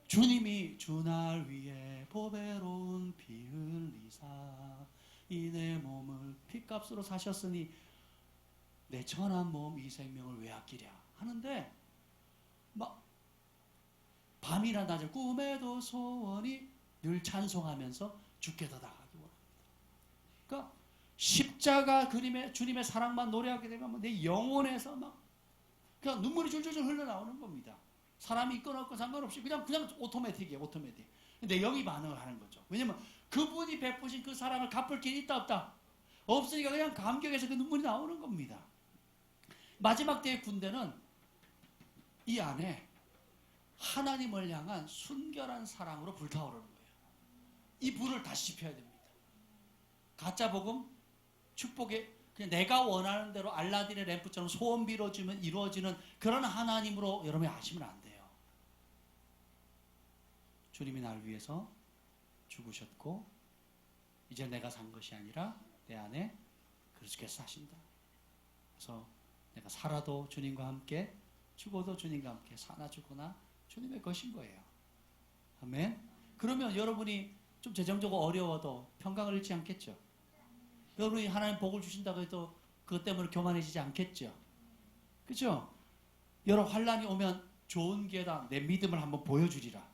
주님이 주날 위해 보배로운 피 흘리사 이 내 몸을 피값으로 사셨으니 내 천한 몸 이 생명을 왜 아끼랴 하는데 막 밤이나 낮에 꿈에도 소원이 늘 찬송하면서 주께 더 나가기 원합니다. 그러니까 십자가 그림의 주님의 사랑만 노래하게 되면 내 영혼에서 막 그냥 눈물이 줄줄줄 흘러나오는 겁니다. 사람이 있거나 없거나 상관없이 그냥 오토매틱이에요. 오토매틱. 내 영이 반응을 하는 거죠. 왜냐면 그분이 베푸신 그 사랑을 갚을 길이 있다 없다? 없으니까 그냥 감격해서 그 눈물이 나오는 겁니다. 마지막 때의 군대는 이 안에 하나님을 향한 순결한 사랑으로 불타오르는 거예요. 이 불을 다시 지펴야 됩니다. 가짜 복음, 축복의 그냥 내가 원하는 대로 알라딘의 램프처럼 소원 빌어주면 이루어지는 그런 하나님으로 여러분이 아시면 안 돼요. 주님이 날 위해서 죽으셨고 이제 내가 산 것이 아니라 내 안에 그리스도께서 사신다. 그래서 내가 살아도 주님과 함께 죽어도 주님과 함께 사나 죽거나 주님의 것인 거예요. 아멘. 그러면 여러분이 좀 재정적으로 어려워도 평강을 잃지 않겠죠. 여러분이 하나님 복을 주신다고 해도 그것 때문에 교만해지지 않겠죠. 그렇죠? 여러 환란이 오면 좋은 기회다. 내 믿음을 한번 보여주리라.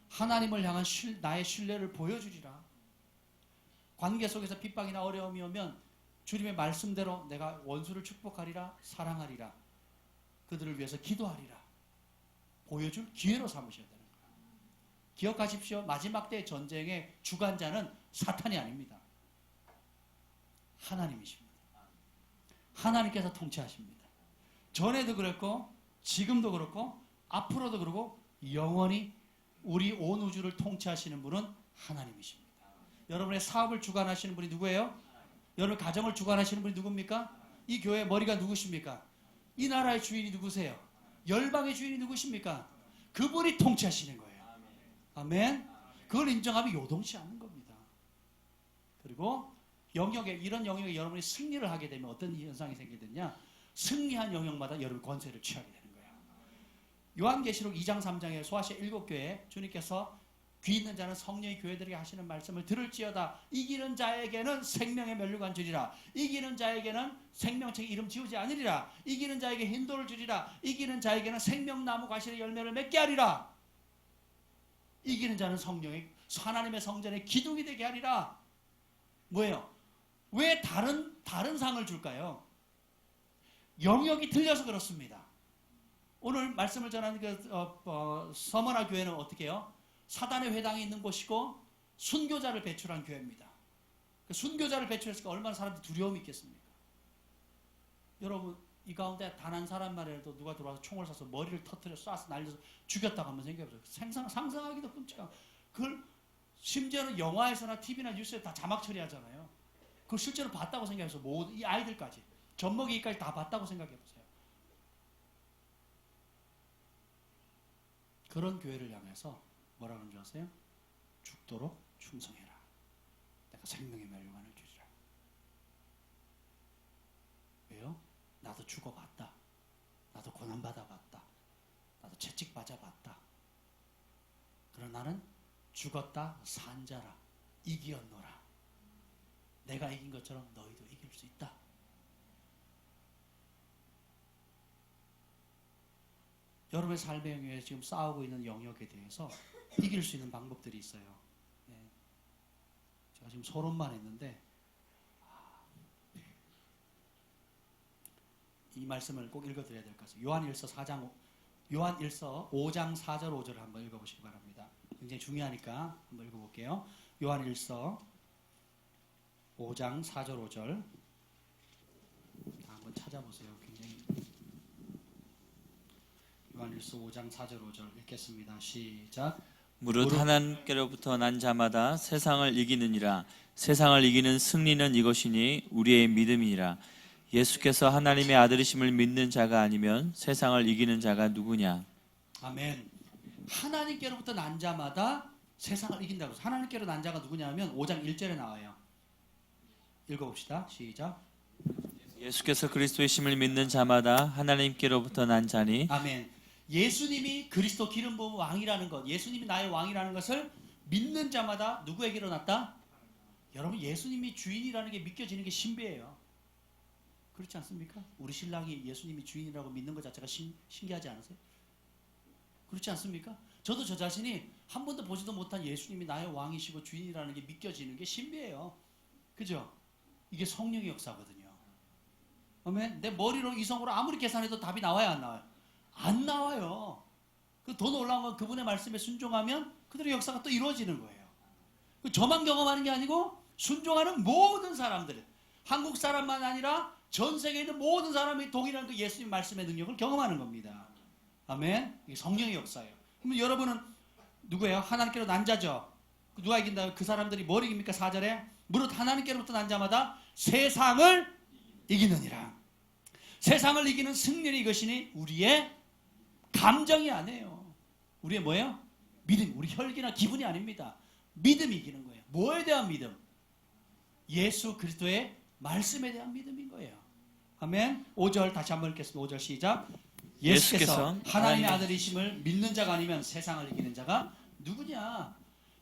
하나님을 향한 나의 신뢰를 보여주리라. 관계 속에서 핍박이나 어려움이 오면 주님의 말씀대로 내가 원수를 축복하리라, 사랑하리라. 그들을 위해서 기도하리라. 보여줄 기회로 삼으셔야 되는 거예요. 기억하십시오. 마지막 때의 전쟁의 주관자는 사탄이 아닙니다. 하나님이십니다. 하나님께서 통치하십니다. 전에도 그랬고 지금도 그렇고 앞으로도 그렇고 영원히 우리 온 우주를 통치하시는 분은 하나님이십니다. 여러분의 사업을 주관하시는 분이 누구예요? 여러분 가정을 주관하시는 분이 누굽니까? 이 교회의 머리가 누구십니까? 이 나라의 주인이 누구세요? 열방의 주인이 누구십니까? 그분이 통치하시는 거예요. 아멘. 그걸 인정하면 요동치 않는 겁니다. 그리고 이런 영역에 여러분이 승리를 하게 되면 어떤 현상이 생기느냐? 승리한 영역마다 여러분 권세를 취하게 되는 거예요. 요한계시록 2장 3장에 소아시아 7교회 주님께서 귀 있는 자는 성령의 교회들에게 하시는 말씀을 들을지어다. 이기는 자에게는 생명의 면류관 주리라. 이기는 자에게는 생명책에 이름 지우지 않으리라. 이기는 자에게 hin도를 주리라. 이기는 자에게는 생명나무 과실의 열매를 맺게 하리라. 이기는 자는 하나님의 성전의 기둥이 되게 하리라. 뭐예요? 왜 다른 상을 줄까요? 영역이 틀려서 그렇습니다. 오늘 말씀을 전하는 서머나 교회는 어떻게 해요? 사단의 회당이 있는 곳이고 순교자를 배출한 교회입니다. 순교자를 배출했으니까 얼마나 사람들이 두려움이 있겠습니까? 여러분 이 가운데 단 한 사람만이라도 누가 들어와서 총을 쏴서 머리를 터뜨려 쏴서 날려서 죽였다고 한번 생각해보세요. 상상하기도 끔찍한 그걸 심지어는 영화에서나 TV나 뉴스에 다 자막 처리하잖아요. 그걸 실제로 봤다고 생각해서 이 아이들까지 젖먹이까지 다 봤다고 생각해보세요. 그런 교회를 향해서 뭐라 그런 줄 아세요? 죽도록 충성해라. 내가 생명의 멸류관을 주리라. 왜요? 나도 죽어봤다. 나도 고난받아봤다. 나도 채찍맞아봤다. 그러나 나는 죽었다 산 자라. 이기었노라. 내가 이긴 것처럼 너희도 이길 수 있다. 여러분의 삶의 영역에 지금 싸우고 있는 영역에 대해서 이길 수 있는 방법들이 있어요. 네. 제가 지금 서론만 했는데 이 말씀을 꼭 읽어드려야 될 것 같아요. 요한일서 5장 4절 5절을 한번 읽어보시기 바랍니다. 굉장히 중요하니까 한번 읽어볼게요. 요한일서 5장 4절 5절 한번 찾아보세요. 굉장히 요한일서 5장 4절 5절 읽겠습니다. 시작. 무릇 하나님께로부터 난 자마다 세상을 이기느니라. 세상을 이기는 승리는 이것이니 우리의 믿음이니라. 예수께서 하나님의 아들이심을 믿는 자가 아니면 세상을 이기는 자가 누구냐. 아멘. 하나님께로부터 난 자마다 세상을 이긴다고 해서 하나님께로 난 자가 누구냐 하면 5장 1절에 나와요. 읽어봅시다. 시작. 예수께서 그리스도의 심을 믿는 자마다 하나님께로부터 난 자니 아멘. 예수님이 그리스도 기름 부은 왕이라는 것, 예수님이 나의 왕이라는 것을 믿는 자마다 누구에게로 났다? 여러분, 예수님이 주인이라는 게 믿겨지는 게 신비해요. 그렇지 않습니까? 우리 신랑이 예수님이 주인이라고 믿는 것 자체가 신기하지 않으세요? 그렇지 않습니까? 저도 저 자신이 한 번도 보지도 못한 예수님이 나의 왕이시고 주인이라는 게 믿겨지는 게 신비해요. 그죠? 이게 성령의 역사거든요. 아멘. 내 머리로 이성으로 아무리 계산해도 답이 나와요, 안 나와요? 안 나와요. 그 더 놀라운 건 그분의 말씀에 순종하면 그들의 역사가 또 이루어지는 거예요. 저만 경험하는 게 아니고 순종하는 모든 사람들, 한국 사람만 아니라 전 세계에 있는 모든 사람이 동일한 그 예수님 말씀의 능력을 경험하는 겁니다. 아멘. 이게 성령의 역사예요. 그러면 여러분은 누구예요? 하나님께로 난 자죠. 누가 이긴다? 그 사람들이 뭘 이깁니까? 4절에 무릇 하나님께로부터 난 자마다 세상을 이기느니라. 세상을 이기는 승리는 이것이니 우리의 감정이 아니에요. 우리의 뭐예요? 믿음. 우리 혈기나 기분이 아닙니다. 믿음이 이기는 거예요. 뭐에 대한 믿음? 예수 그리스도의 말씀에 대한 믿음인 거예요. 아멘. 5절 다시 한번 읽겠습니다. 5절 시작. 예수께서 하나님의 아들이심을 믿는 자가 아니면 세상을 이기는 자가 누구냐?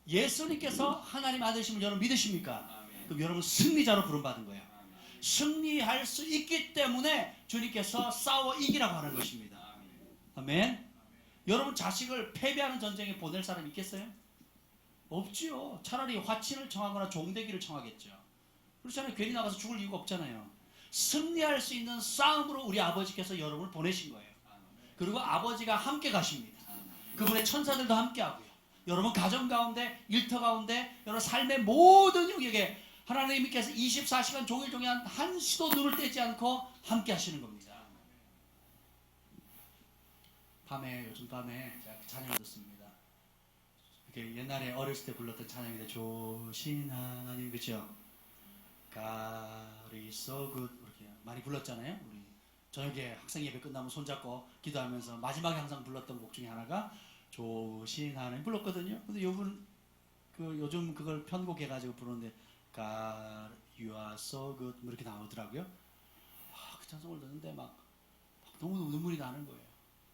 예수님께서 하나님의 아들이심을 여러분 믿으십니까? 그럼 여러분 승리자로 부름받은 거예요. 승리할 수 있기 때문에 주님께서 싸워 이기라고 하는 것입니다. 아멘. 여러분 자식을 패배하는 전쟁에 보낼 사람 있겠어요? 없지요. 차라리 화친을 청하거나 종대기를 청하겠죠. 그렇잖아요. 괜히 나가서 죽을 이유가 없잖아요. 승리할 수 있는 싸움으로 우리 아버지께서 여러분을 보내신 거예요. 그리고 아버지가 함께 가십니다. 그분의 천사들도 함께 하고요. 여러분 가정 가운데, 일터 가운데, 여러분 삶의 모든 영역에 하나님께서 24시간 종일 종일 한시도 눈을 떼지 않고 함께 하시는 겁니다. 요즘 밤에 제가 찬양을 듣습니다. 이렇게 옛날에 어렸을 때 불렀던 찬양인데 조신 하나님, 그렇죠? God is so good 이렇게 많이 불렀잖아요. 우리 저녁에 학생 예배 끝나면 손잡고 기도하면서 마지막에 항상 불렀던 곡 중에 하나가 조신 하나님 불렀거든요. 근데 요즘 그걸 편곡해가지고 부르는데 God, you are so good 뭐 이렇게 나오더라고요. 그 찬송을 듣는데 막 너무 눈물이 나는 거예요.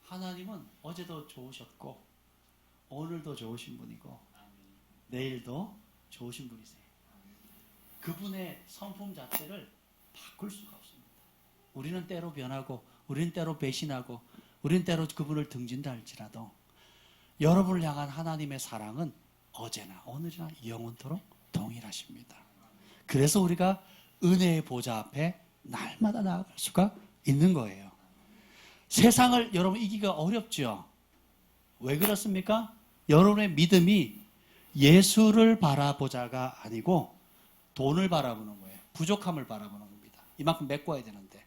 하나님은 어제도 좋으셨고 오늘도 좋으신 분이고 내일도 좋으신 분이세요. 그분의 성품 자체를 바꿀 수가 없습니다. 우리는 때로 변하고 우리는 때로 배신하고 우리는 때로 그분을 등진다 할지라도 여러분을 향한 하나님의 사랑은 어제나 오늘이나 영원토록 동일하십니다. 그래서 우리가 은혜의 보좌 앞에 날마다 나아갈 수가 있는 거예요. 세상을 여러분 이기기가 어렵죠. 왜 그렇습니까? 여러분의 믿음이 예수를 바라보자가 아니고 돈을 바라보는 거예요. 부족함을 바라보는 겁니다. 이만큼 메꿔야 되는데,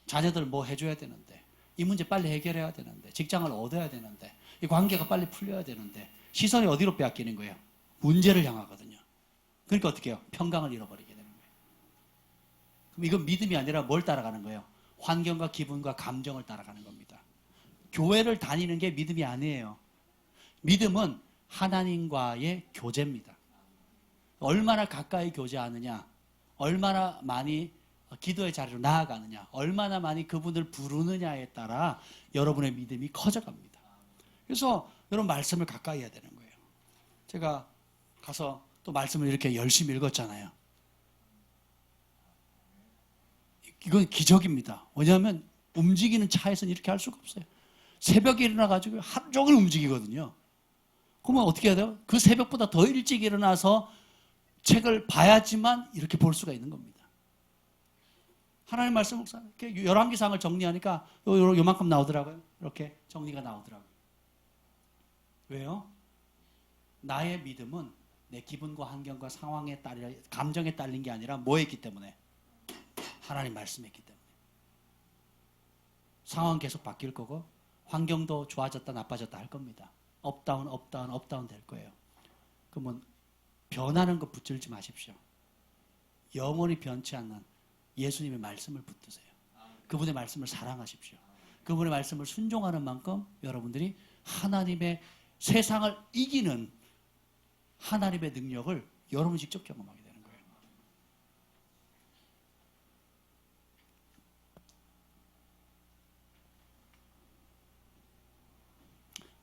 자녀들 뭐 해줘야 되는데, 이 문제 빨리 해결해야 되는데, 직장을 얻어야 되는데, 이 관계가 빨리 풀려야 되는데, 시선이 어디로 빼앗기는 거예요? 문제를 향하거든요. 그러니까 어떻게 해요? 평강을 잃어버리게 되는 거예요. 그럼 이건 믿음이 아니라 뭘 따라가는 거예요? 환경과 기분과 감정을 따라가는 겁니다. 교회를 다니는 게 믿음이 아니에요. 믿음은 하나님과의 교제입니다. 얼마나 가까이 교제하느냐, 얼마나 많이 기도의 자리로 나아가느냐, 얼마나 많이 그분을 부르느냐에 따라 여러분의 믿음이 커져갑니다. 그래서 여러분 말씀을 가까이 해야 되는 거예요. 제가 가서 또 말씀을 이렇게 열심히 읽었잖아요. 이건 기적입니다. 왜냐하면 움직이는 차에서는 이렇게 할 수가 없어요. 새벽에 일어나가지고 하루 종일 움직이거든요. 그러면 어떻게 해야 돼요? 그 새벽보다 더 일찍 일어나서 책을 봐야지만 이렇게 볼 수가 있는 겁니다. 하나님 말씀 목사 이렇게 열왕기상을 정리하니까 요만큼 나오더라고요. 이렇게 정리가 나오더라고요. 왜요? 나의 믿음은 내 기분과 환경과 상황에 따라 감정에 딸린 게 아니라 뭐에 있기 때문에? 하나님 말씀에 있기 때문에. 상황 계속 바뀔 거고 환경도 좋아졌다 나빠졌다 할 겁니다. 업다운 업다운 업다운 될 거예요. 그러면 변하는 거 붙들지 마십시오. 영원히 변치 않는 예수님의 말씀을 붙드세요. 그분의 말씀을 사랑하십시오. 그분의 말씀을 순종하는 만큼 여러분들이 하나님의 세상을 이기는 하나님의 능력을 여러분이 직접 경험하게 되는 거예요.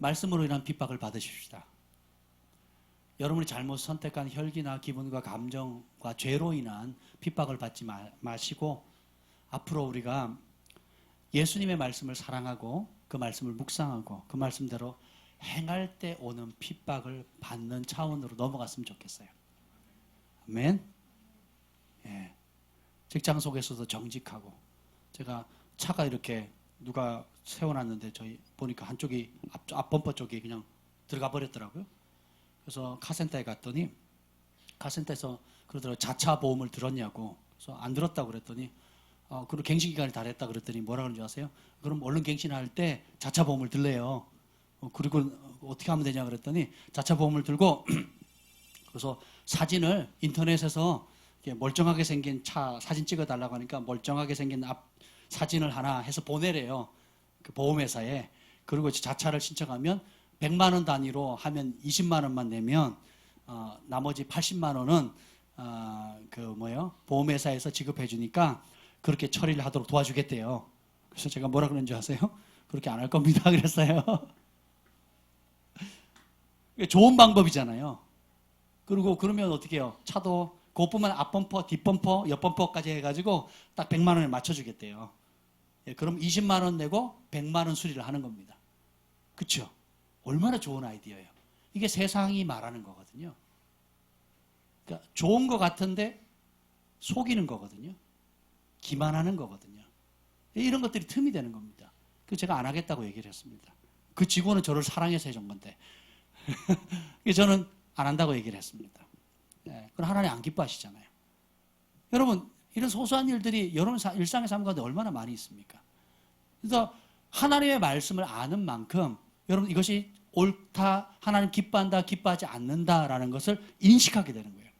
말씀으로 인한 핍박을 받으십시다. 여러분이 잘못 선택한 혈기나 기분과 감정과 죄로 인한 핍박을 받지 마시고 앞으로 우리가 예수님의 말씀을 사랑하고 그 말씀을 묵상하고 그 말씀대로 행할 때 오는 핍박을 받는 차원으로 넘어갔으면 좋겠어요. 아멘. 예. 직장 속에서도 정직하고, 제가 차가 이렇게 누가 세워놨는데 저희 보니까 한쪽이 앞범퍼 쪽이 그냥 들어가 버렸더라고요. 그래서 카센터에 갔더니 카센터에서 그러더라고요. 자차 보험을 들었냐고. 그래서 안 들었다고 그랬더니 그리고 갱신 기간이 다 됐다 그랬더니 뭐라 그러는지 아세요? 그럼 얼른 갱신할 때 자차 보험을 들래요. 그리고 어떻게 하면 되냐 그랬더니 자차 보험을 들고 그래서 사진을 인터넷에서 멀쩡하게 생긴 차 사진 찍어달라고 하니까 멀쩡하게 생긴 앞 사진을 하나 해서 보내래요. 그 보험회사에. 그리고 자차를 신청하면 100만 원 단위로 하면 20만 원만 내면 나머지 80만 원은 보험회사에서 지급해 주니까 그렇게 처리를 하도록 도와주겠대요. 그래서 제가 뭐라 그러는 줄 아세요? 그렇게 안 할 겁니다 그랬어요. 좋은 방법이잖아요. 그리고 그러면 어떻게 해요? 차도 그것뿐만 앞범퍼, 뒷범퍼, 옆범퍼까지 해가지고 딱 100만 원에 맞춰주겠대요. 그럼 20만 원 내고 100만 원 수리를 하는 겁니다. 그렇죠? 얼마나 좋은 아이디어예요. 이게 세상이 말하는 거거든요. 그러니까 좋은 것 같은데 속이는 거거든요. 기만하는 거거든요. 이런 것들이 틈이 되는 겁니다. 그래서 제가 안 하겠다고 얘기를 했습니다. 그 직원은 저를 사랑해서 해준 건데 저는 안 한다고 얘기를 했습니다. 그럼 하나님 안 기뻐하시잖아요. 여러분, 이런 소소한 일들이 여러분 일상의 삶 가운데 얼마나 많이 있습니까? 그래서 하나님의 말씀을 아는 만큼 여러분 이것이 옳다, 하나님 기뻐한다, 기뻐하지 않는다라는 것을 인식하게 되는 거예요.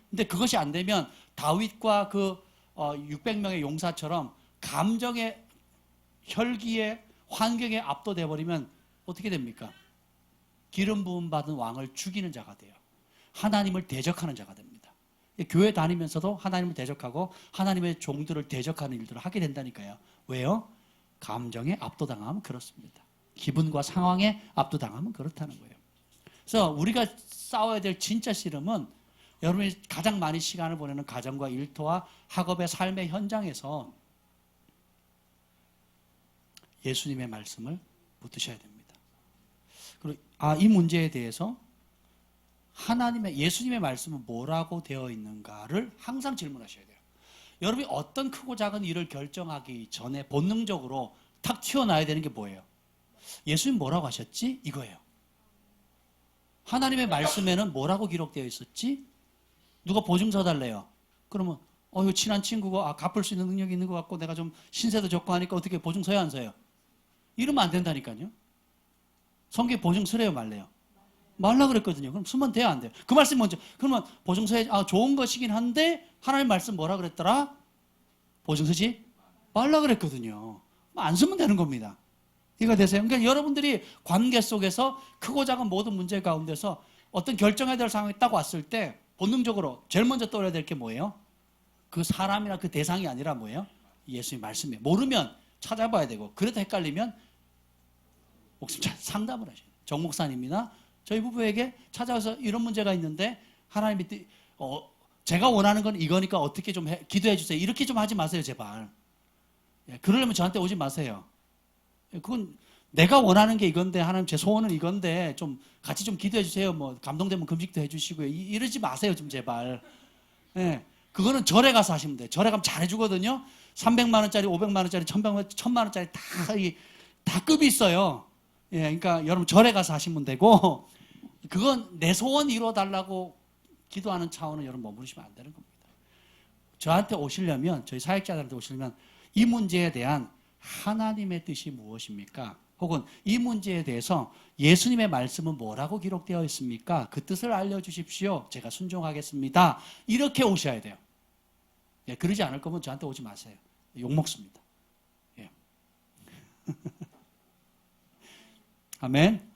근데 그것이 안 되면 다윗과 그 600명의 용사처럼 감정의 혈기에 환경에 압도돼 버리면 어떻게 됩니까? 기름 부음 받은 왕을 죽이는 자가 돼요. 하나님을 대적하는 자가 됩니다. 교회 다니면서도 하나님을 대적하고 하나님의 종들을 대적하는 일들을 하게 된다니까요. 왜요? 감정에 압도당하면 그렇습니다. 기분과 상황에 압도당하면 그렇다는 거예요. 그래서 우리가 싸워야 될 진짜 씨름은 여러분이 가장 많이 시간을 보내는 가정과 일터와 학업의 삶의 현장에서 예수님의 말씀을 붙드셔야 됩니다. 그리고 이 문제에 대해서 예수님의 말씀은 뭐라고 되어 있는가를 항상 질문하셔야 돼요. 여러분이 어떤 크고 작은 일을 결정하기 전에 본능적으로 탁 튀어나와야 되는 게 뭐예요? 예수님 뭐라고 하셨지? 이거예요. 하나님의 말씀에는 뭐라고 기록되어 있었지? 누가 보증 서달래요. 그러면 이거 친한 친구고 갚을 수 있는 능력이 있는 것 같고 내가 좀 신세도 졌고 하니까 어떻게 보증 서야 안 서요? 이러면 안 된다니까요. 성경에 보증 서래요 말래요? 말라 그랬거든요. 그럼 쓰면 돼요 안 돼요? 그 말씀 먼저. 그러면 보증 서야 좋은 것이긴 한데 하나님 말씀 뭐라 그랬더라? 보증 서지 말라 그랬거든요. 안 쓰면 되는 겁니다. 이해가 되세요? 그러니까 여러분들이 관계 속에서 크고 작은 모든 문제 가운데서 어떤 결정해야 될 상황이 딱 왔을 때 본능적으로 제일 먼저 떠올려야 될 게 뭐예요? 그 사람이나 그 대상이 아니라 뭐예요? 예수님 말씀이에요. 모르면 찾아봐야 되고 그래도 헷갈리면 목숨 상담을 하셔요. 정 목사님이나 저희 부부에게 찾아와서 이런 문제가 있는데 하나님이 제가 원하는 건 이거니까 어떻게 좀 기도해 주세요. 이렇게 좀 하지 마세요 제발. 그러려면 저한테 오지 마세요. 그건 내가 원하는 게 이건데 하나님 제 소원은 이건데 좀 같이 좀 기도해 주세요. 뭐 감동되면 금식도 해 주시고요. 이러지 마세요 좀 제발. 그거는 절에 가서 하시면 돼요. 절에 가면 잘해주거든요. 300만 원짜리, 500만 원짜리, 1000만 원짜리 다 급이 있어요. 그러니까 여러분 절에 가서 하시면 되고 그건 내 소원 이루어달라고 기도하는 차원은 여러분 머무르시면 안 되는 겁니다. 저한테 오시려면 저희 사역자들한테 오시려면 이 문제에 대한 하나님의 뜻이 무엇입니까? 혹은 이 문제에 대해서 예수님의 말씀은 뭐라고 기록되어 있습니까? 그 뜻을 알려주십시오. 제가 순종하겠습니다. 이렇게 오셔야 돼요. 그러지 않을 거면 저한테 오지 마세요. 욕먹습니다. 아멘.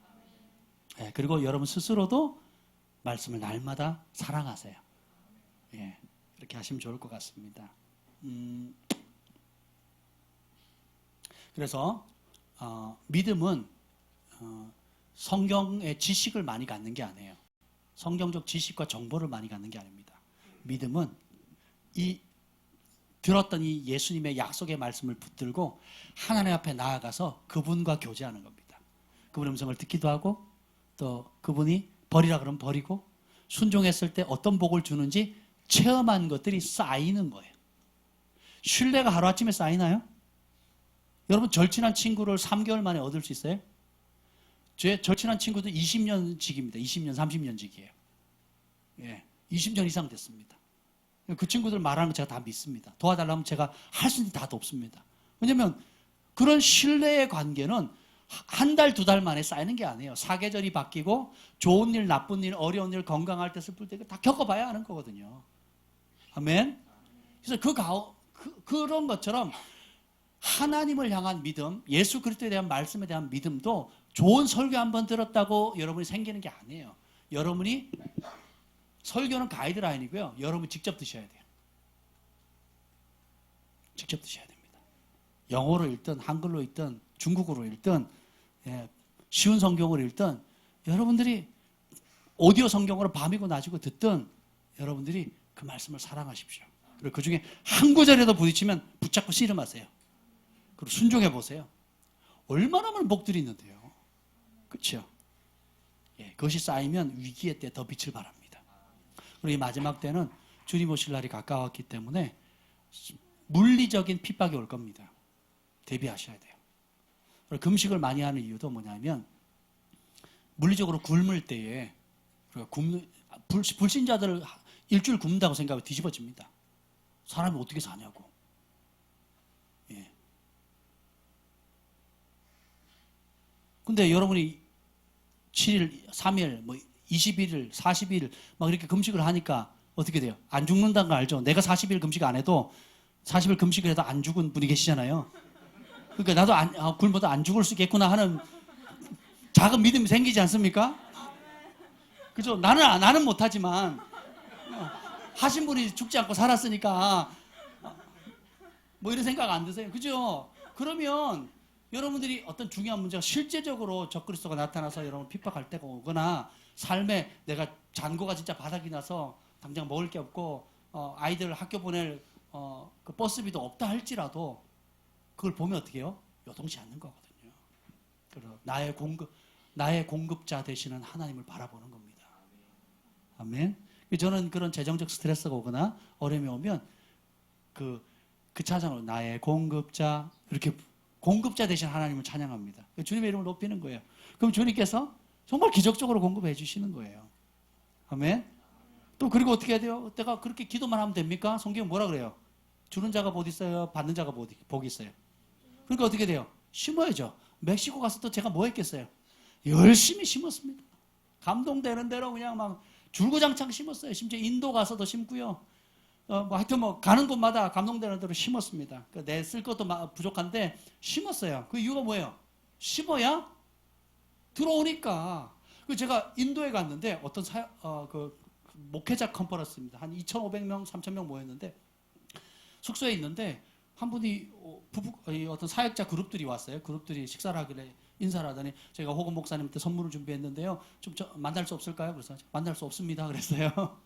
그리고 여러분 스스로도 말씀을 날마다 사랑하세요. 이렇게 하시면 좋을 것 같습니다. 그래서 믿음은 성경의 지식을 많이 갖는 게 아니에요. 성경적 지식과 정보를 많이 갖는 게 아닙니다. 믿음은 들었던 이 예수님의 약속의 말씀을 붙들고 하나님 앞에 나아가서 그분과 교제하는 겁니다. 그분의 음성을 듣기도 하고 또 그분이 버리라 그러면 버리고 순종했을 때 어떤 복을 주는지 체험한 것들이 쌓이는 거예요. 신뢰가 하루아침에 쌓이나요? 여러분 절친한 친구를 3개월 만에 얻을 수 있어요? 제 절친한 친구도 20년 직입니다. 20년, 30년 직이에요. 예, 20년 이상 됐습니다. 그 친구들 말하는 거 제가 다 믿습니다. 도와달라면 제가 할 수 있는 게 다 없습니다. 왜냐하면 그런 신뢰의 관계는 한 달, 두 달 만에 쌓이는 게 아니에요. 사계절이 바뀌고 좋은 일, 나쁜 일, 어려운 일, 건강할 때 슬플 때 다 겪어봐야 하는 거거든요. 아멘? 그래서 그런 것처럼 하나님을 향한 믿음, 예수 그리스도에 대한 말씀에 대한 믿음도 좋은 설교 한번 들었다고 여러분이 생기는 게 아니에요. 여러분이 설교는 가이드라인이고요. 여러분이 직접 드셔야 돼요. 직접 드셔야 됩니다. 영어로 읽든 한글로 읽든 중국어로 읽든 쉬운 성경으로 읽든 여러분들이 오디오 성경으로 밤이고 낮이고 듣든 여러분들이 그 말씀을 사랑하십시오. 그리고 그 중에 한 구절에도 부딪히면 붙잡고 씨름하세요. 그리고 순종해 보세요. 얼마나 많은 복들이 있는데요. 그렇죠? 예, 그것이 쌓이면 위기의 때 더 빛을 발합니다. 그리고 이 마지막 때는 주님 오실 날이 가까웠기 때문에 물리적인 핍박이 올 겁니다. 대비하셔야 돼요. 그리고 금식을 많이 하는 이유도 뭐냐면 물리적으로 굶을 때에 불신자들을 일주일 굶는다고 생각하면 뒤집어집니다. 사람이 어떻게 사냐고. 예. 근데 여러분이 7일, 3일, 21일, 40일 막 이렇게 금식을 하니까 어떻게 돼요? 안 죽는다는 거 알죠? 내가 40일 금식 안 해도 40일 금식을 해도 안 죽은 분이 계시잖아요. 그러니까 나도 굶어도 안 죽을 수 있겠구나 하는 작은 믿음이 생기지 않습니까? 그죠? 나는 못하지만 하신 분이 죽지 않고 살았으니까 뭐 이런 생각 안 드세요? 그죠? 그러면 여러분들이 어떤 중요한 문제가 실제적으로 적그리스도가 나타나서 여러분 핍박할 때가 오거나 삶에 내가 잔고가 진짜 바닥이 나서 당장 먹을 게 없고 아이들 학교 보낼 그 버스비도 없다 할지라도 그걸 보면 어떻게 해요? 요동치 않는 거거든요. 그래서 나의 공급자 되시는 하나님을 바라보는 겁니다. 아멘. 저는 그런 재정적 스트레스가 오거나 어려움이 오면 그 찬양으로 나의 공급자 이렇게 공급자 되신 하나님을 찬양합니다. 주님의 이름을 높이는 거예요. 그럼 주님께서 정말 기적적으로 공급해 주시는 거예요. 아멘. 또 그리고 어떻게 해야 돼요? 내가 그렇게 기도만 하면 됩니까? 성경은 뭐라 그래요? 주는 자가 복 있어요? 받는 자가 복 있어요? 그러니까 어떻게 돼요? 심어야죠. 멕시코 가서 또 제가 뭐 했겠어요? 열심히 심었습니다. 감동되는 대로 그냥 막 줄구장창 심었어요. 심지어 인도 가서도 심고요. 하여튼 가는 곳마다 감동되는 대로 심었습니다. 내 쓸 것도 부족한데 심었어요. 그 이유가 뭐예요? 심어야 들어오니까. 제가 인도에 갔는데 어떤 목회자 컨퍼런스입니다. 한 2,500명, 3,000명 모였는데 숙소에 있는데 한 분이 어떤 사역자 그룹들이 왔어요. 그룹들이 식사를 하길래 인사를 하더니 제가 호금 목사님한테 선물을 준비했는데요. 좀 만날 수 없을까요? 그래서 만날 수 없습니다. 그랬어요.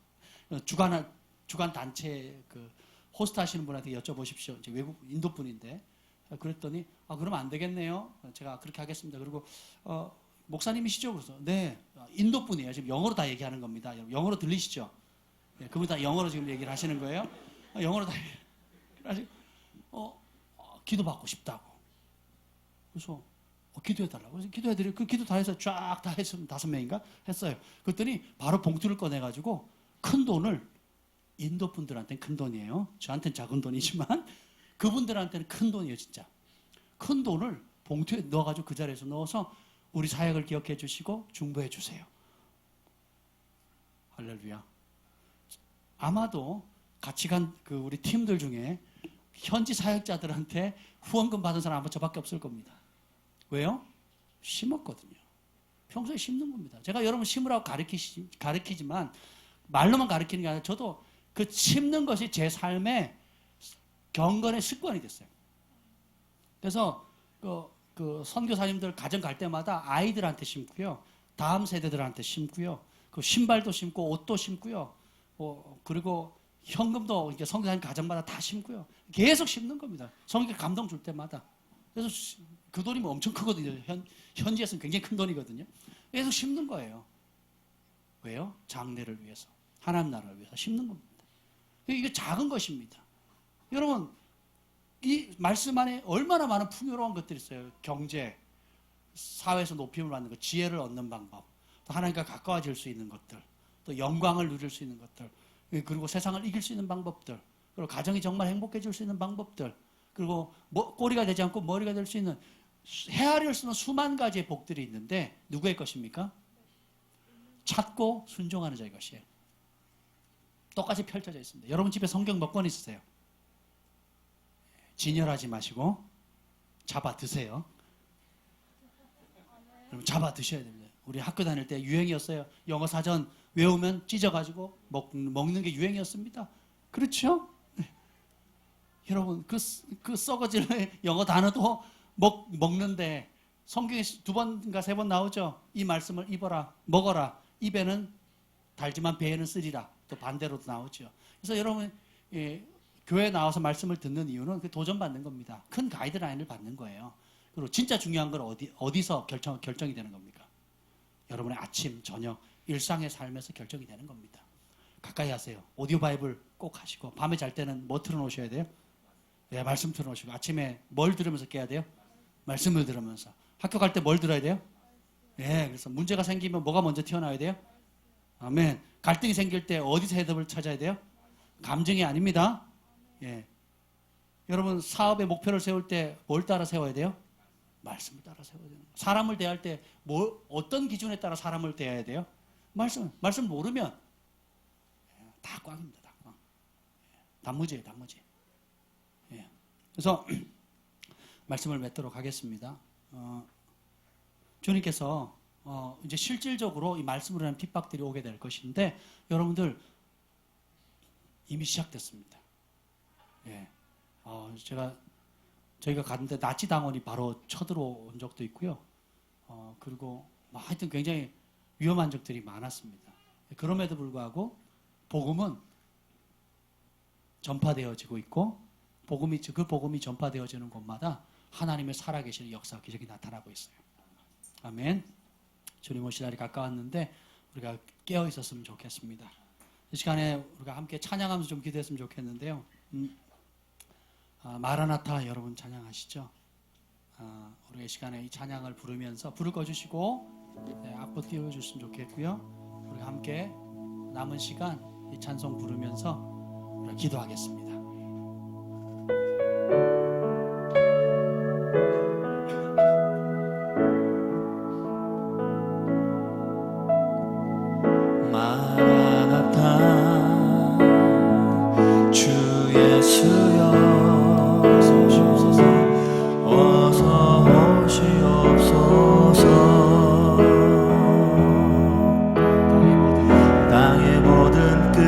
주간 단체 호스트 하시는 분한테 여쭤보십시오. 이제 외국 인도 분인데 그랬더니 그러면 안 되겠네요. 제가 그렇게 하겠습니다. 그리고 목사님이시죠? 그래서 네, 인도 분이에요. 지금 영어로 다 얘기하는 겁니다. 영어로 들리시죠? 네, 그분 다 영어로 지금 얘기를 하시는 거예요. 영어로 다 그래가지고 기도받고 싶다고. 그래서 기도해달라고. 그래서 기도해드리고 그 기도 다 해서 쫙 다 했으면 5명인가 했어요. 그랬더니 바로 봉투를 꺼내가지고 큰 돈을 인도 분들한테는 큰 돈이에요. 저한테는 작은 돈이지만 그분들한테는 큰 돈이에요, 진짜. 큰 돈을 봉투에 넣어가지고 그 자리에서 넣어서 우리 사역을 기억해 주시고 중보해 주세요. 할렐루야. 아마도 같이 간 우리 팀들 중에 현지 사역자들한테 후원금 받은 사람 아마 저밖에 없을 겁니다. 왜요? 심었거든요. 평소에 심는 겁니다. 제가 여러분 심으라고 가르치지만 말로만 가르치는 게 아니라 저도 그 심는 것이 제 삶의 경건의 습관이 됐어요. 그래서 그 선교사님들 가정 갈 때마다 아이들한테 심고요. 다음 세대들한테 심고요. 그 신발도 심고 옷도 심고요. 그리고 현금도 이렇게 선교사님 가정마다 다 심고요. 계속 심는 겁니다. 성경 감동 줄 때마다. 그래서 그 돈이 뭐 엄청 크거든요. 현지에서는 굉장히 큰 돈이거든요. 계속 심는 거예요. 왜요? 장래를 위해서, 하나님 나라를 위해서 심는 겁니다. 이게 작은 것입니다. 여러분, 이 말씀 안에 얼마나 많은 풍요로운 것들이 있어요. 경제, 사회에서 높임을 받는 것, 지혜를 얻는 방법, 또 하나님과 가까워질 수 있는 것들, 또 영광을 누릴 수 있는 것들, 그리고 세상을 이길 수 있는 방법들, 그리고 가정이 정말 행복해질 수 있는 방법들, 그리고 꼬리가 되지 않고 머리가 될 수 있는 헤아릴 수 있는 수만 가지의 복들이 있는데 누구의 것입니까? 찾고 순종하는 자의 것이에요. 똑같이 펼쳐져 있습니다. 여러분 집에 성경 몇 권 있으세요? 진열하지 마시고 잡아 드세요. 여러분 잡아 드셔야 됩니다. 우리 학교 다닐 때 유행이었어요. 영어 사전 외우면 찢어가지고 먹는 게 유행이었습니다. 그렇죠? 네. 여러분 그 썩어지는 영어 단어도 먹는데 성경에 2번인가 3번 나오죠. 이 말씀을 입어라, 먹어라. 입에는 달지만 배에는 쓰리라. 또 반대로도 나오죠. 그래서 여러분 교회에 나와서 말씀을 듣는 이유는 그 도전받는 겁니다. 큰 가이드라인을 받는 거예요. 그리고 진짜 중요한 건 어디서 결정이 되는 겁니까? 여러분의 아침, 저녁, 일상의 삶에서 결정이 되는 겁니다. 가까이 하세요. 오디오 바이블 꼭 하시고 밤에 잘 때는 뭐 틀어놓으셔야 돼요? 네, 말씀 틀어놓으시고 아침에 뭘 들으면서 깨야 돼요? 말씀을 들으면서. 학교 갈 때 뭘 들어야 돼요? 네, 그래서 문제가 생기면 뭐가 먼저 튀어나와야 돼요? 아멘. 갈등이 생길 때 어디서 해답을 찾아야 돼요? 감정이 아닙니다. 예. 여러분 사업의 목표를 세울 때 뭘 따라 세워야 돼요? 말씀을 따라 세워야 돼요. 사람을 대할 때 어떤 기준에 따라 사람을 대해야 돼요? 말씀 모르면 다 꽝입니다. 다 꽝. 단무지예요, 단무지. 예. 그래서 말씀을 맺도록 하겠습니다. 주님께서 이제 실질적으로 이 말씀으로 인한 핍박들이 오게 될 것인데 여러분들 이미 시작됐습니다. 예. 저희가 갔는데 나치 당원이 바로 쳐들어온 적도 있고요. 그리고 하여튼 굉장히 위험한 적들이 많았습니다. 그럼에도 불구하고 복음은 전파되어지고 있고 그 복음이 전파되어지는 곳마다 하나님의 살아계시는 역사와 기적이 나타나고 있어요. 아멘. 주님 오실 날이 가까웠는데 우리가 깨어 있었으면 좋겠습니다. 이 시간에 우리가 함께 찬양하면서 좀 기도했으면 좋겠는데요. 마라나타 여러분 찬양하시죠? 우리가 이 시간에 이 찬양을 부르면서 불을 꺼주시고 악보 띄워주시면 좋겠고요. 우리가 함께 남은 시간 이 찬송 부르면서 우리가 기도하겠습니다. 땅의 모든 끝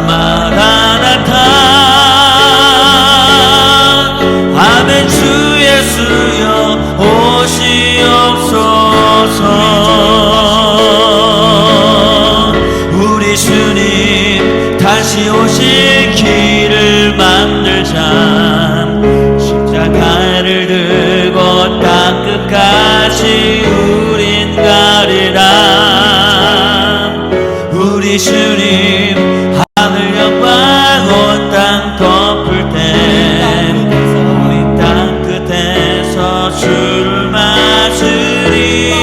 마라나타 아멘. 주 예수여 오시옵소서. 우리 주님 다시 오실 길을 만들자. 십자가를 들고 땅 끝까지 우린 가리라. 우리 주님 하늘 영광 온 땅 덮을 때 우리 땅 끝에서 주를 맞으리.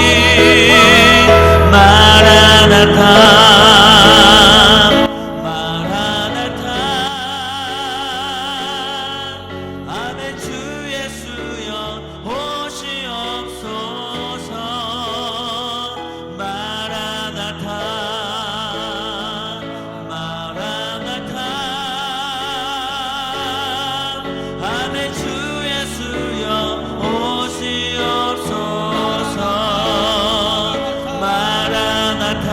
마라나타 마라나타 아멘. 주 예수여 오시옵소서. 마라나타 마라나타 아멘. 주 예수여 오시옵소서. 마라나타